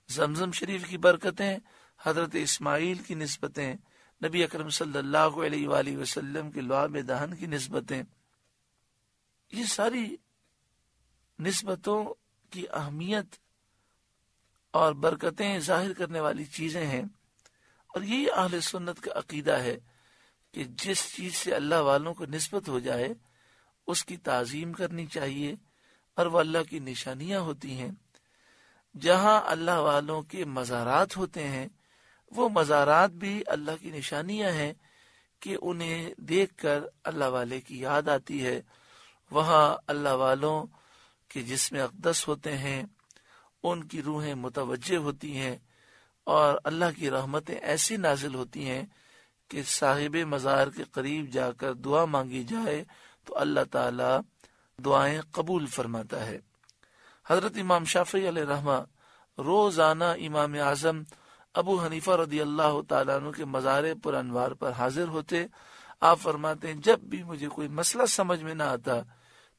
زمزم شریف کی برکتیں، حضرت اسماعیل کی نسبتیں، نبی اکرم صلی اللہ علیہ وآلہ وسلم کے لعاب دہن کی نسبتیں، یہ ساری نسبتوں کی اہمیت اور برکتیں ظاہر کرنے والی چیزیں ہیں، اور یہی اہل سنت کا عقیدہ ہے کہ جس چیز سے اللہ والوں کو نسبت ہو جائے اس کی تعظیم کرنی چاہیے، اور وہ اللہ کی نشانیاں ہوتی ہیں۔ جہاں اللہ والوں کے مزارات ہوتے ہیں، وہ مزارات بھی اللہ کی نشانیاں ہیں کہ انہیں دیکھ کر اللہ والے کی یاد آتی ہے۔ وہاں اللہ والوں کے جسم اقدس ہوتے ہیں، ان کی روحیں متوجہ ہوتی ہیں، اور اللہ کی رحمتیں ایسی نازل ہوتی ہیں کہ صاحب مزار کے قریب جا کر دعا مانگی جائے تو اللہ تعالی دعائیں قبول فرماتا ہے۔ حضرت امام شافعی علیہ رحمہ روزانہ امام اعظم ابو حنیفہ رضی اللہ تعالیٰ عنہ کے مزار پر انوار پر حاضر ہوتے۔ آپ فرماتے ہیں جب بھی مجھے کوئی مسئلہ سمجھ میں نہ آتا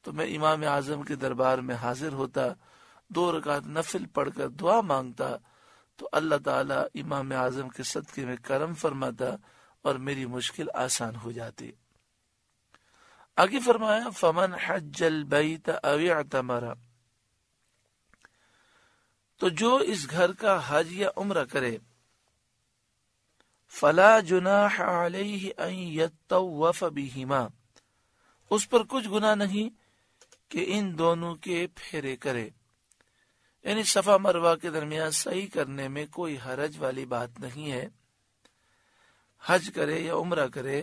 تو میں امام اعظم کے دربار میں حاضر ہوتا، 2 رکعت نفل پڑھ کر دعا مانگتا تو اللہ تعالیٰ امام اعظم کے صدقے میں کرم فرماتا اور میری مشکل آسان ہو جاتی۔ آگے فرمایا فمن حج البیت او اعتمر، تو جو اس گھر کا حج یا عمرہ کرے، فلا جناح علیہ ان یطوف بہما، اس پر کچھ گناہ نہیں کہ ان دونوں کے پھیرے کرے، یعنی صفا مروہ کے درمیان سعی کرنے میں کوئی حرج والی بات نہیں ہے۔ حج کرے یا عمرہ کرے،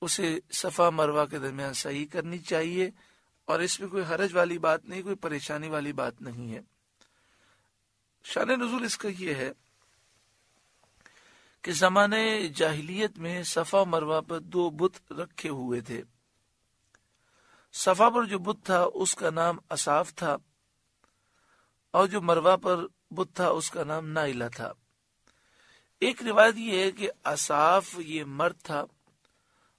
اسے صفا مروہ کے درمیان سعی کرنی چاہیے، اور اس میں کوئی حرج والی بات نہیں، کوئی پریشانی والی بات نہیں ہے۔ شان نزول اس کا یہ ہے کہ زمانے جاہلیت میں صفا مروہ پر 2 بت رکھے ہوئے تھے۔ صفا پر جو بت تھا اس کا نام اصاف تھا، اور جو مروہ پر بت تھا اس کا نام نائلہ تھا۔ ایک روایت یہ ہے کہ اصاف یہ مرد تھا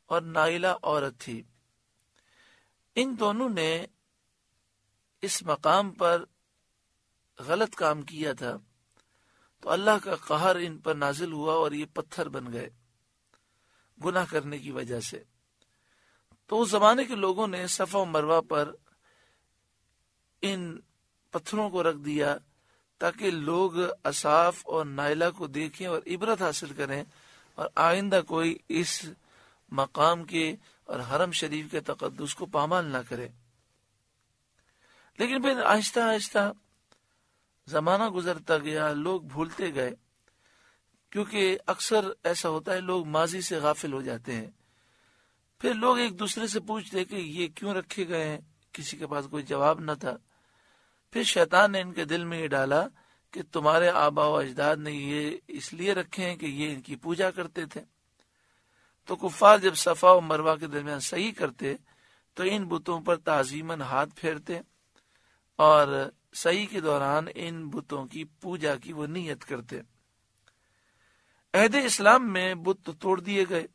اور نائلہ عورت تھی۔ ان دونوں نے اس مقام پر غلط کام کیا تھا تو اللہ کا قہر ان پر نازل ہوا اور یہ پتھر بن گئے گناہ کرنے کی وجہ سے۔ تو اس زمانے کے لوگوں نے صفا و مروہ پر ان پتھروں کو رکھ دیا تاکہ لوگ اصاف اور نائلہ کو دیکھیں اور عبرت حاصل کریں، اور آئندہ کوئی اس مقام کے اور حرم شریف کے تقدس کو پامال نہ کرے۔ لیکن پھر آہستہ آہستہ زمانہ گزرتا گیا، لوگ بھولتے گئے، کیونکہ اکثر ایسا ہوتا ہے لوگ ماضی سے غافل ہو جاتے ہیں۔ پھر لوگ ایک دوسرے سے پوچھتے کہ یہ کیوں رکھے گئے ہیں، کسی کے پاس کوئی جواب نہ تھا۔ پھر شیطان نے ان کے دل میں یہ ڈالا کہ تمہارے آباء و اجداد نے یہ اس لیے رکھے ہیں کہ یہ ان کی پوجا کرتے تھے۔ تو کفار جب صفا و مروہ کے درمیان سعی کرتے تو ان بتوں پر تعظیماً ہاتھ پھیرتے، اور سعی کے دوران ان بتوں کی پوجا کی وہ نیت کرتے۔ عہد اسلام میں بت تو توڑ دیے گئے۔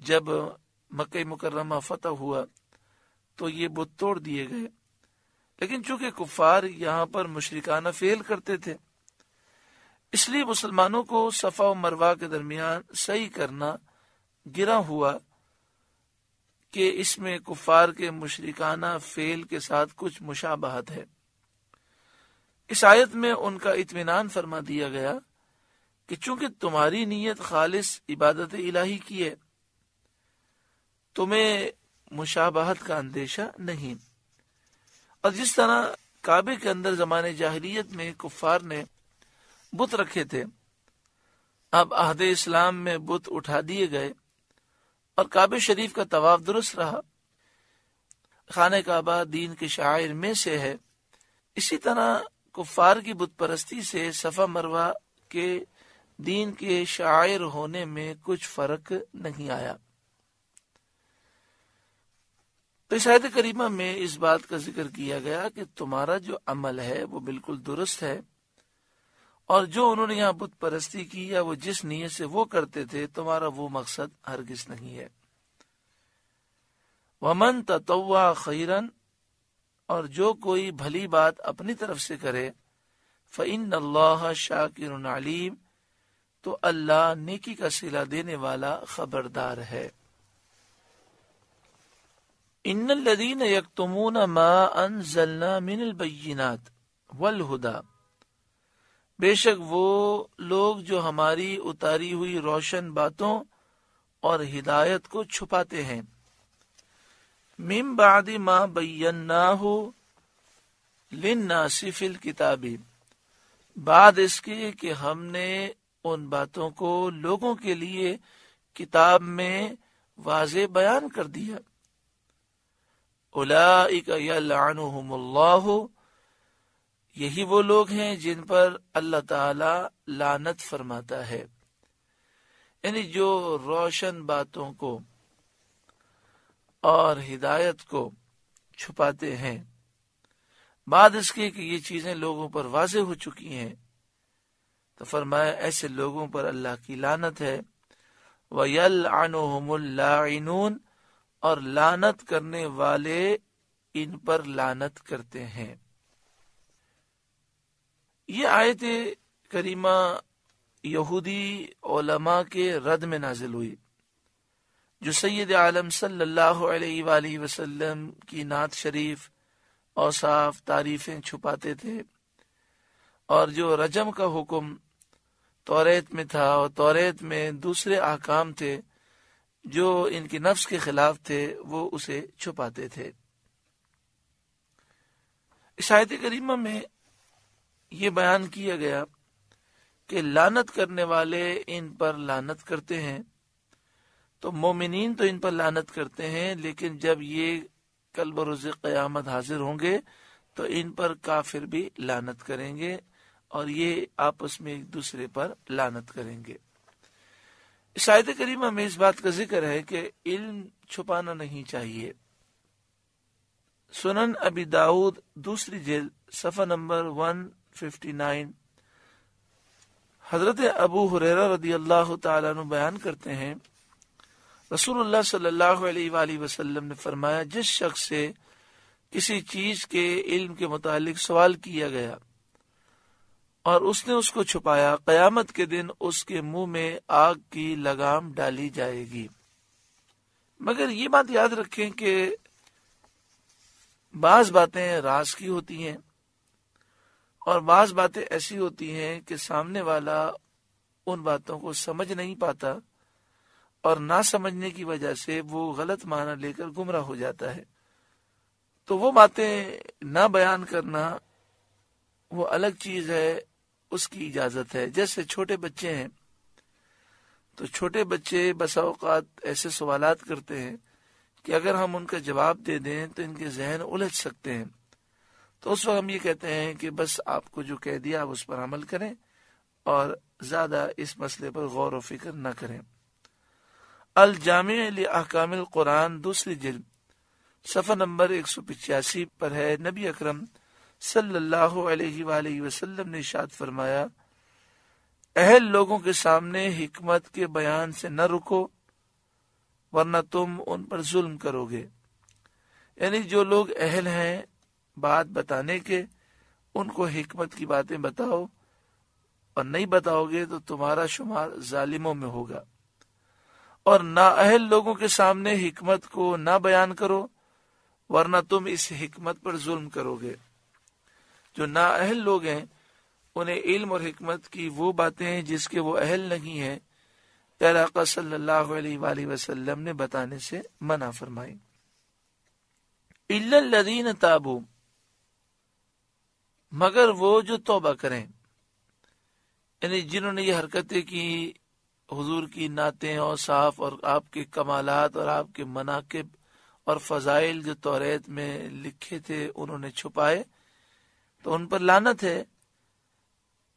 جب مکہ مکرمہ فتح ہوا تو یہ بت توڑ دیے گئے، لیکن چونکہ کفار یہاں پر مشرکانہ فعل کرتے تھے، اس لیے مسلمانوں کو صفا و مروہ کے درمیان سعی کرنا گرا ہوا کہ اس میں کفار کے مشرکانہ فعل کے ساتھ کچھ مشابہت ہے۔ اس آیت میں ان کا اطمینان فرما دیا گیا کہ چونکہ تمہاری نیت خالص عبادت الہی کی ہے، تمہیں مشابہت کا اندیشہ نہیں۔ اور جس طرح کعبے کے اندر زمانے جاہلیت میں کفار نے بت رکھے تھے، اب عہد اسلام میں بت اٹھا دیے گئے اور کعبہ شریف کا طواف درست رہا۔ خانہ کعبہ دین کے شعائر میں سے ہے، اسی طرح کفار کی بت پرستی سے صفا مروہ کے دین کے شعائر ہونے میں کچھ فرق نہیں آیا۔ تو اس آیت کریمہ میں اس بات کا ذکر کیا گیا کہ تمہارا جو عمل ہے وہ بالکل درست ہے، اور جو انہوں نے یہاں بت پرستی کی یا وہ جس نیت سے وہ کرتے تھے، تمہارا وہ مقصد ہرگز نہیں ہے۔ وَمَن تَطَوَّعَ خَيْرًا، اور جو کوئی بھلی بات اپنی طرف سے کرے، فَإِنَّ اللَّهَ شَاكِرٌ عَلِيمٌ، تو اللہ نیکی کا صلہ دینے والا خبردار ہے۔ ان الذين يكتمون ما انزلنا من البينات والهدى بے شک وہ لوگ جو ہماری اتاری ہوئی روشن باتوں اور ہدایت کو چھپاتے ہیں، من بعد ما بیناہ للناس فی الکتاب، بعد اس کے کہ ہم نے ان باتوں کو لوگوں کے لیے کتاب میں واضح بیان کر دیا۔ اولئک یلعنہم اللہ، یہی وہ لوگ ہیں جن پر اللہ تعالی لعنت فرماتا ہے، یعنی جو روشن باتوں کو اور ہدایت کو چھپاتے ہیں بعد اس کے کہ یہ چیزیں لوگوں پر واضح ہو چکی ہیں، تو فرمایا ایسے لوگوں پر اللہ کی لعنت ہے۔ وَيَلْعَنُهُمُ اللَّاعِنُونَ، اور لعنت کرنے والے ان پر لعنت کرتے ہیں۔ یہ آیت کریمہ یہودی علماء کے رد میں نازل ہوئی، جو سید عالم صلی اللہ علیہ وآلہ وسلم کی نعت شریف، اوصاف، تعریفیں چھپاتے تھے، اور جو رجم کا حکم توریت میں تھا اور توریت میں دوسرے احکام تھے جو ان کی نفس کے خلاف تھے، وہ اسے چھپاتے تھے۔ اس آیت کریمہ میں یہ بیان کیا گیا کہ لعنت کرنے والے ان پر لعنت کرتے ہیں، تو مومنین تو ان پر لعنت کرتے ہیں، لیکن جب یہ کل بروز قیامت حاضر ہوں گے تو ان پر کافر بھی لعنت کریں گے، اور یہ آپس میں ایک دوسرے پر لعنت کریں گے۔ اس آیت کریمہ میں اس بات کا ذکر ہے کہ علم چھپانا نہیں چاہیے۔ سنن ابی داؤد دوسری جلد صفحہ نمبر 159، حضرت ابو ہریرہ رضی اللہ تعالیٰ عنہ بیان کرتے ہیں، رسول اللہ صلی اللہ علیہ وآلہ وسلم نے فرمایا، جس شخص سے کسی چیز کے علم کے متعلق سوال کیا گیا اور اس نے اس کو چھپایا، قیامت کے دن اس کے منہ میں آگ کی لگام ڈالی جائے گی۔ مگر یہ بات یاد رکھیں کہ بعض باتیں راز کی ہوتی ہیں اور بعض باتیں ایسی ہوتی ہیں کہ سامنے والا ان باتوں کو سمجھ نہیں پاتا، اور نہ سمجھنے کی وجہ سے وہ غلط معنی لے کر گمراہ ہو جاتا ہے۔ تو وہ باتیں نہ بیان کرنا وہ الگ چیز ہے، اس کی اجازت ہے۔ جیسے چھوٹے بچے ہیں تو چھوٹے بچے بسا اوقات ایسے سوالات کرتے ہیں کہ اگر ہم ان کا جواب دے دیں تو ان کے ذہن الجھ سکتے ہیں، تو اس وقت ہم یہ کہتے ہیں کہ بس آپ کو جو کہہ دیا آپ اس پر عمل کریں اور زیادہ اس مسئلے پر غور و فکر نہ کریں۔ الجامع لاحکام القرآن دوسری جلد صفحہ نمبر 185 پر ہے، نبی اکرم صلی اللہ علیہ وآلہ وسلم نے ارشاد فرمایا، اہل لوگوں کے سامنے حکمت کے بیان سے نہ رکو ورنہ تم ان پر ظلم کرو گے۔ یعنی جو لوگ اہل ہیں بات بتانے کے، ان کو حکمت کی باتیں بتاؤ، اور نہیں بتاؤ گے تو تمہارا شمار ظالموں میں ہوگا۔ اور نااہل لوگوں کے سامنے حکمت کو نہ بیان کرو ورنہ تم اس حکمت پر ظلم کرو گے۔ جو نااہل لوگ ہیں انہیں علم اور حکمت کی وہ باتیں جس کے وہ اہل نہیں ہیں، پیارے آقا صلی اللہ علیہ وآلہ وسلم نے بتانے سے منع فرمائی۔ الا الذین تابوا، مگر وہ جو توبہ کریں، یعنی جنہوں نے یہ حرکتیں کی، حضور کی نعتیں اور صاف اور آپ کے کمالات اور آپ کے مناقب اور فضائل جو توریت میں لکھے تھے انہوں نے چھپائے، تو ان پر لعنت ہے،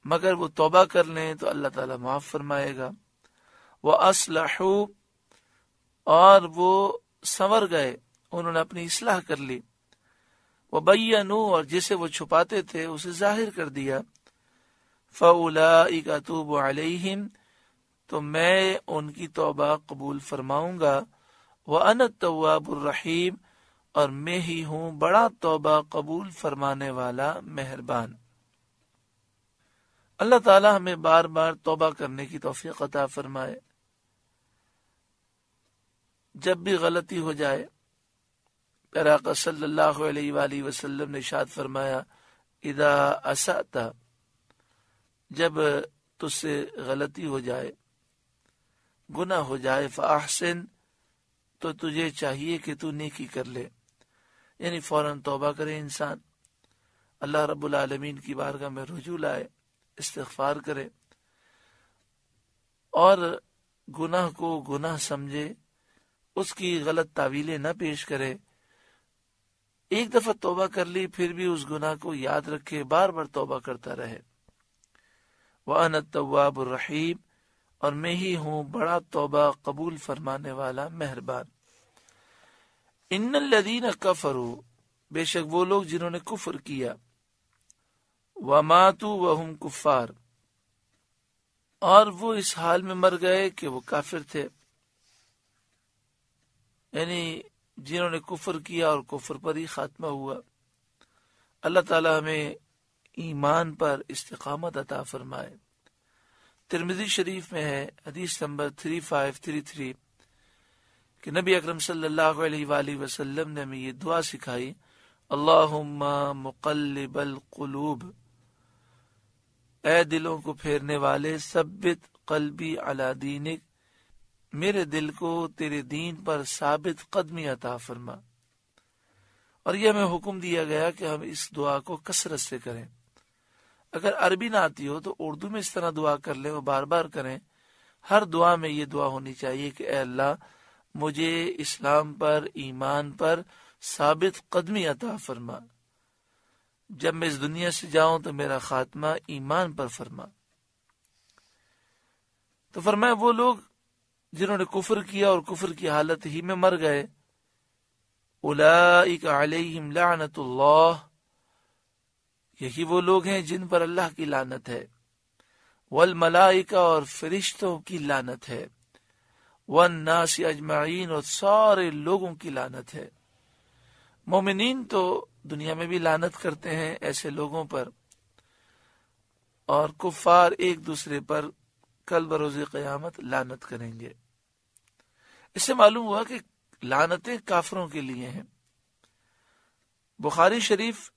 مگر وہ توبہ کر لیں تو اللہ تعالیٰ معاف فرمائے گا۔ وَأَصْلَحُوا، اور وہ سنور گئے، انہوں نے اپنی اصلاح کر لی۔ وَبَيَّنُوا، اور جسے وہ چھپاتے تھے اسے ظاہر کر دیا۔ فَأُولَئِكَ أَتُوبُ عَلَيْهِمْ، تو میں ان کی توبہ قبول فرماؤں گا۔ وَأَنَا التَّوَّابُ الرَّحِيمُ، اور میں ہی ہوں بڑا توبہ قبول فرمانے والا مہربان۔ اللہ تعالی ہمیں بار بار توبہ کرنے کی توفیق عطا فرمائے۔ جب بھی غلطی ہو جائے، پیارے آقا صلی اللہ علیہ وآلہ وسلم نے ارشاد فرمایا، اذا اسأت، جب تجھ سے غلطی ہو جائے، گناہ ہو جائے، فاحسن، تو تجھے چاہیے کہ تو نیکی کر لے، یعنی فوراً توبہ کرے انسان، اللہ رب العالمین کی بارگاہ میں رجوع لائے، استغفار کرے، اور گناہ کو گناہ سمجھے، اس کی غلط تعویلیں نہ پیش کرے۔ ایک دفعہ توبہ کر لی پھر بھی اس گناہ کو یاد رکھے، بار بار توبہ کرتا رہے۔ وَأَنَا التَّوَّابُ الرَّحِيمُ، اور میں ہی ہوں بڑا توبہ قبول فرمانے والا، مہربان۔ ان الذین کفروا، بے شک وہ لوگ جنہوں نے کفر کیا، وماتوا وہم کفار، اور وہ اس حال میں مر گئے کہ وہ کافر تھے، یعنی جنہوں نے کفر کیا اور کفر پر ہی خاتمہ ہوا۔ اللہ تعالی ہمیں ایمان پر استقامت عطا فرمائے۔ ترمذی شریف میں ہے حدیث نمبر 3533 کہ نبی اکرم صلی اللہ علیہ وآلہ وسلم نے ہمیں یہ دعا سکھائی، اللہم مقلب القلوب، اے دلوں کو پھیرنے والے، ثبت قلبی علی دینک، میرے دل کو تیرے دین پر ثابت قدمی عطا فرما۔ اور یہ ہمیں حکم دیا گیا کہ ہم اس دعا کو کثرت سے کریں۔ اگر عربی نہ آتی ہو تو اردو میں اس طرح دعا کر لیں اور بار بار کریں۔ ہر دعا میں یہ دعا ہونی چاہیے کہ اے اللہ مجھے اسلام پر، ایمان پر ثابت قدمی عطا فرما، جب میں اس دنیا سے جاؤں تو میرا خاتمہ ایمان پر فرما۔ تو فرمایا وہ لوگ جنہوں نے کفر کیا اور کفر کی حالت ہی میں مر گئے، اولئک علیہم لعنت اللہ، یہی وہ لوگ ہیں جن پر اللہ کی لعنت ہے، والملائکہ، اور فرشتوں کی لعنت ہے، والناس اجمعین، اور سارے لوگوں کی لعنت ہے۔ مومنین تو دنیا میں بھی لعنت کرتے ہیں ایسے لوگوں پر، اور کفار ایک دوسرے پر کل بروز قیامت لعنت کریں گے۔ اس سے معلوم ہوا کہ لعنتیں کافروں کے لیے ہیں۔ بخاری شریف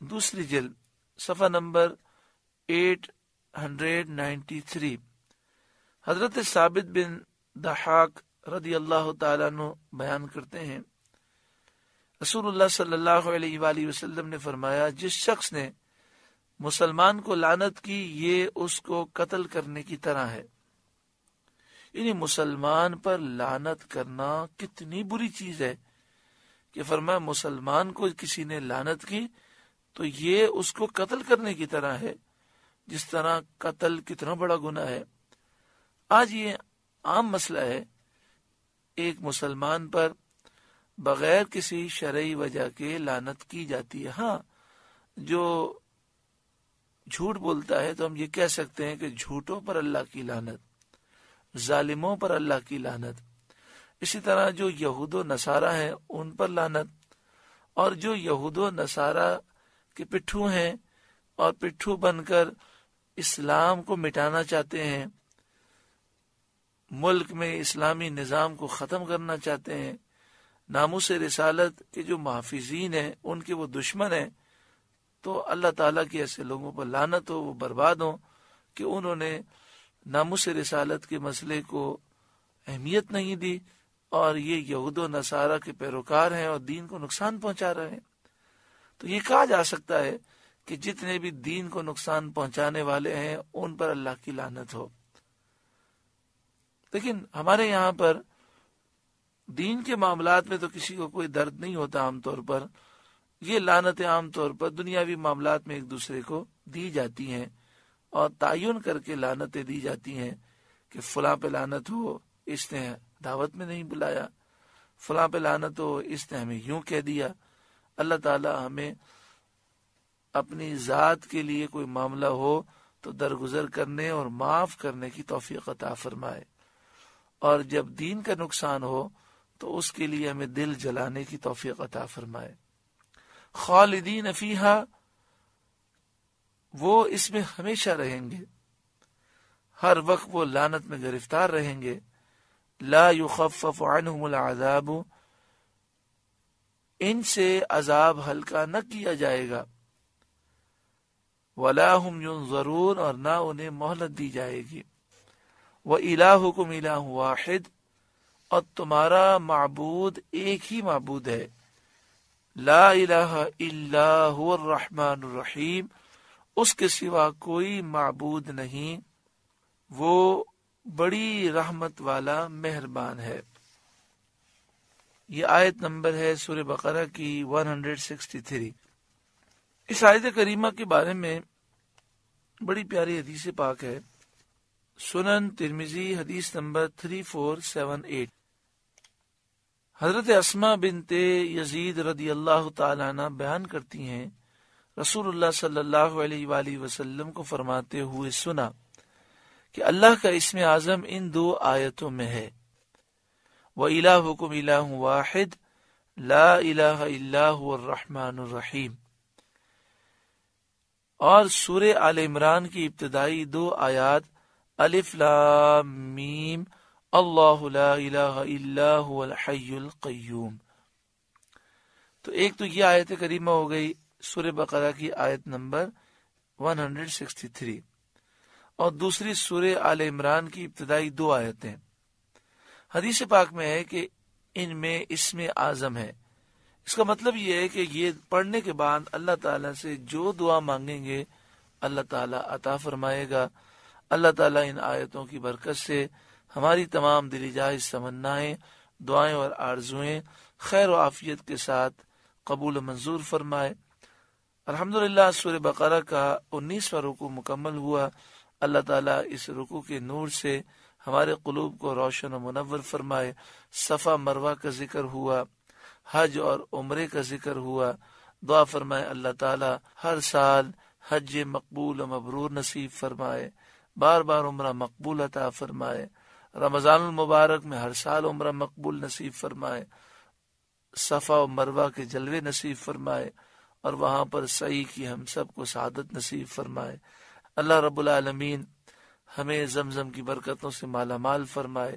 دوسری جلد صفحہ نمبر 893، حضرت ثابت بن ضحاک رضی اللہ تعالیٰ عنہ بیان کرتے ہیں، رسول اللہ صلی اللہ علیہ وآلہ وسلم نے فرمایا، جس شخص نے مسلمان کو لعنت کی یہ اس کو قتل کرنے کی طرح ہے۔ یعنی مسلمان پر لعنت کرنا کتنی بری چیز ہے کہ فرمایا مسلمان کو کسی نے لعنت کی تو یہ اس کو قتل کرنے کی طرح ہے، جس طرح قتل کتنا بڑا گناہ ہے۔ آج یہ عام مسئلہ ہے، ایک مسلمان پر بغیر کسی شرعی وجہ کے لعنت کی جاتی ہے۔ ہاں، جو جھوٹ بولتا ہے تو ہم یہ کہہ سکتے ہیں کہ جھوٹوں پر اللہ کی لعنت، ظالموں پر اللہ کی لعنت۔ اسی طرح جو یہود و نصارہ ہیں ان پر لعنت، اور جو یہود و نصارہ کے پٹھو ہیں اور پٹھو بن کر اسلام کو مٹانا چاہتے ہیں، ملک میں اسلامی نظام کو ختم کرنا چاہتے ہیں، ناموس رسالت کے جو محافظین ہیں ان کے وہ دشمن ہیں، تو اللہ تعالیٰ کی ایسے لوگوں پر لعنت ہو، وہ برباد ہوں کہ انہوں نے ناموس رسالت کے مسئلے کو اہمیت نہیں دی، اور یہ یہود و نصارہ کے پیروکار ہیں اور دین کو نقصان پہنچا رہے ہیں۔ تو یہ کہا جا سکتا ہے کہ جتنے بھی دین کو نقصان پہنچانے والے ہیں ان پر اللہ کی لعنت ہو۔ لیکن ہمارے یہاں پر دین کے معاملات میں تو کسی کو کوئی درد نہیں ہوتا عام طور پر، یہ لعنتیں عام طور پر دنیاوی معاملات میں ایک دوسرے کو دی جاتی ہیں، اور تعین کر کے لعنتیں دی جاتی ہیں کہ فلاں پہ لعنت ہو، اس نے دعوت میں نہیں بلایا، فلاں پہ لعنت ہو، اس نے ہمیں یوں کہہ دیا۔ اللہ تعالی ہمیں اپنی ذات کے لیے کوئی معاملہ ہو تو درگزر کرنے اور معاف کرنے کی توفیق عطا فرمائے، اور جب دین کا نقصان ہو تو اس کے لیے ہمیں دل جلانے کی توفیق عطا فرمائے۔ خالدین فیہا، وہ اس میں ہمیشہ رہیں گے، ہر وقت وہ لعنت میں گرفتار رہیں گے۔ لا یخفف عنہم العذاب، ان سے عذاب ہلکا نہ کیا جائے گا۔ ولا هم ينظرون، اور نہ انہیں مہلت دی جائے گی۔ وَإِلَٰهُكُمْ إِلَٰهٌ وَاحِدٌ، اور تمہارا معبود ایک ہی معبود ہے۔ لا الہ الا هو الرحمن الرحیم، اس کے سوا کوئی معبود نہیں، وہ بڑی رحمت والا مہربان ہے۔ یہ آیت نمبر ہے سورہ بقرہ کی 163۔ اس آیت کریمہ کے بارے میں بڑی پیاری حدیث پاک ہے، سنن ترمذی حدیث نمبر 3478۔ حضرت اسماء بنت یزید رضی اللہ تعالیٰ عنہ بیان کرتی ہیں، رسول اللہ صلی اللہ علیہ وآلہ وسلم کو فرماتے ہوئے سنا کہ اللہ کا اسم اعظم ان دو آیتوں میں ہے، وَإِلَٰهُكُمْ إِلَٰهٌ وَاحِدٌ لَا إِلَٰهَ إِلَّا هُوَ الرَّحْمَٰنُ الرَّحِيمُ۔ اور سورہ آل عمران کی ابتدائی دو آیات الف لام میم اللہ لا الہ الا هو الحی القیوم۔ تو ایک تو یہ آیت کریمہ ہو گئی سورہ بقرہ کی آیت نمبر 163، اور دوسری سورہ آل عمران کی ابتدائی دو آیتیں۔ حدیث پاک میں ہے کہ ان میں اسم اعظم ہے۔ اس کا مطلب یہ ہے کہ یہ پڑھنے کے بعد اللہ تعالیٰ سے جو دعا مانگیں گے اللہ تعالیٰ عطا فرمائے گا۔ اللہ تعالیٰ ان آیتوں کی برکت سے ہماری تمام دلی جائز تمنائیں، دعائیں اور آرزویں خیر و عافیت کے ساتھ قبول و منظور فرمائے۔ الحمدللہ سورہ بقرہ کا 19واں رکوع مکمل ہوا۔ اللہ تعالیٰ اس رکوع کے نور سے ہمارے قلوب کو روشن و منور فرمائے۔ صفا مروہ کا ذکر ہوا، حج اور عمرے کا ذکر ہوا۔ دعا فرمائے اللہ تعالیٰ ہر سال حج مقبول و مبرور نصیب فرمائے، بار بار عمرہ مقبول عطا فرمائے، رمضان المبارک میں ہر سال عمرہ مقبول نصیب فرمائے، صفا و مروہ کے جلوے نصیب فرمائے، اور وہاں پر سعی کی ہم سب کو سعادت نصیب فرمائے۔ اللہ رب العالمین ہمیں زمزم کی برکتوں سے مالا مال فرمائے۔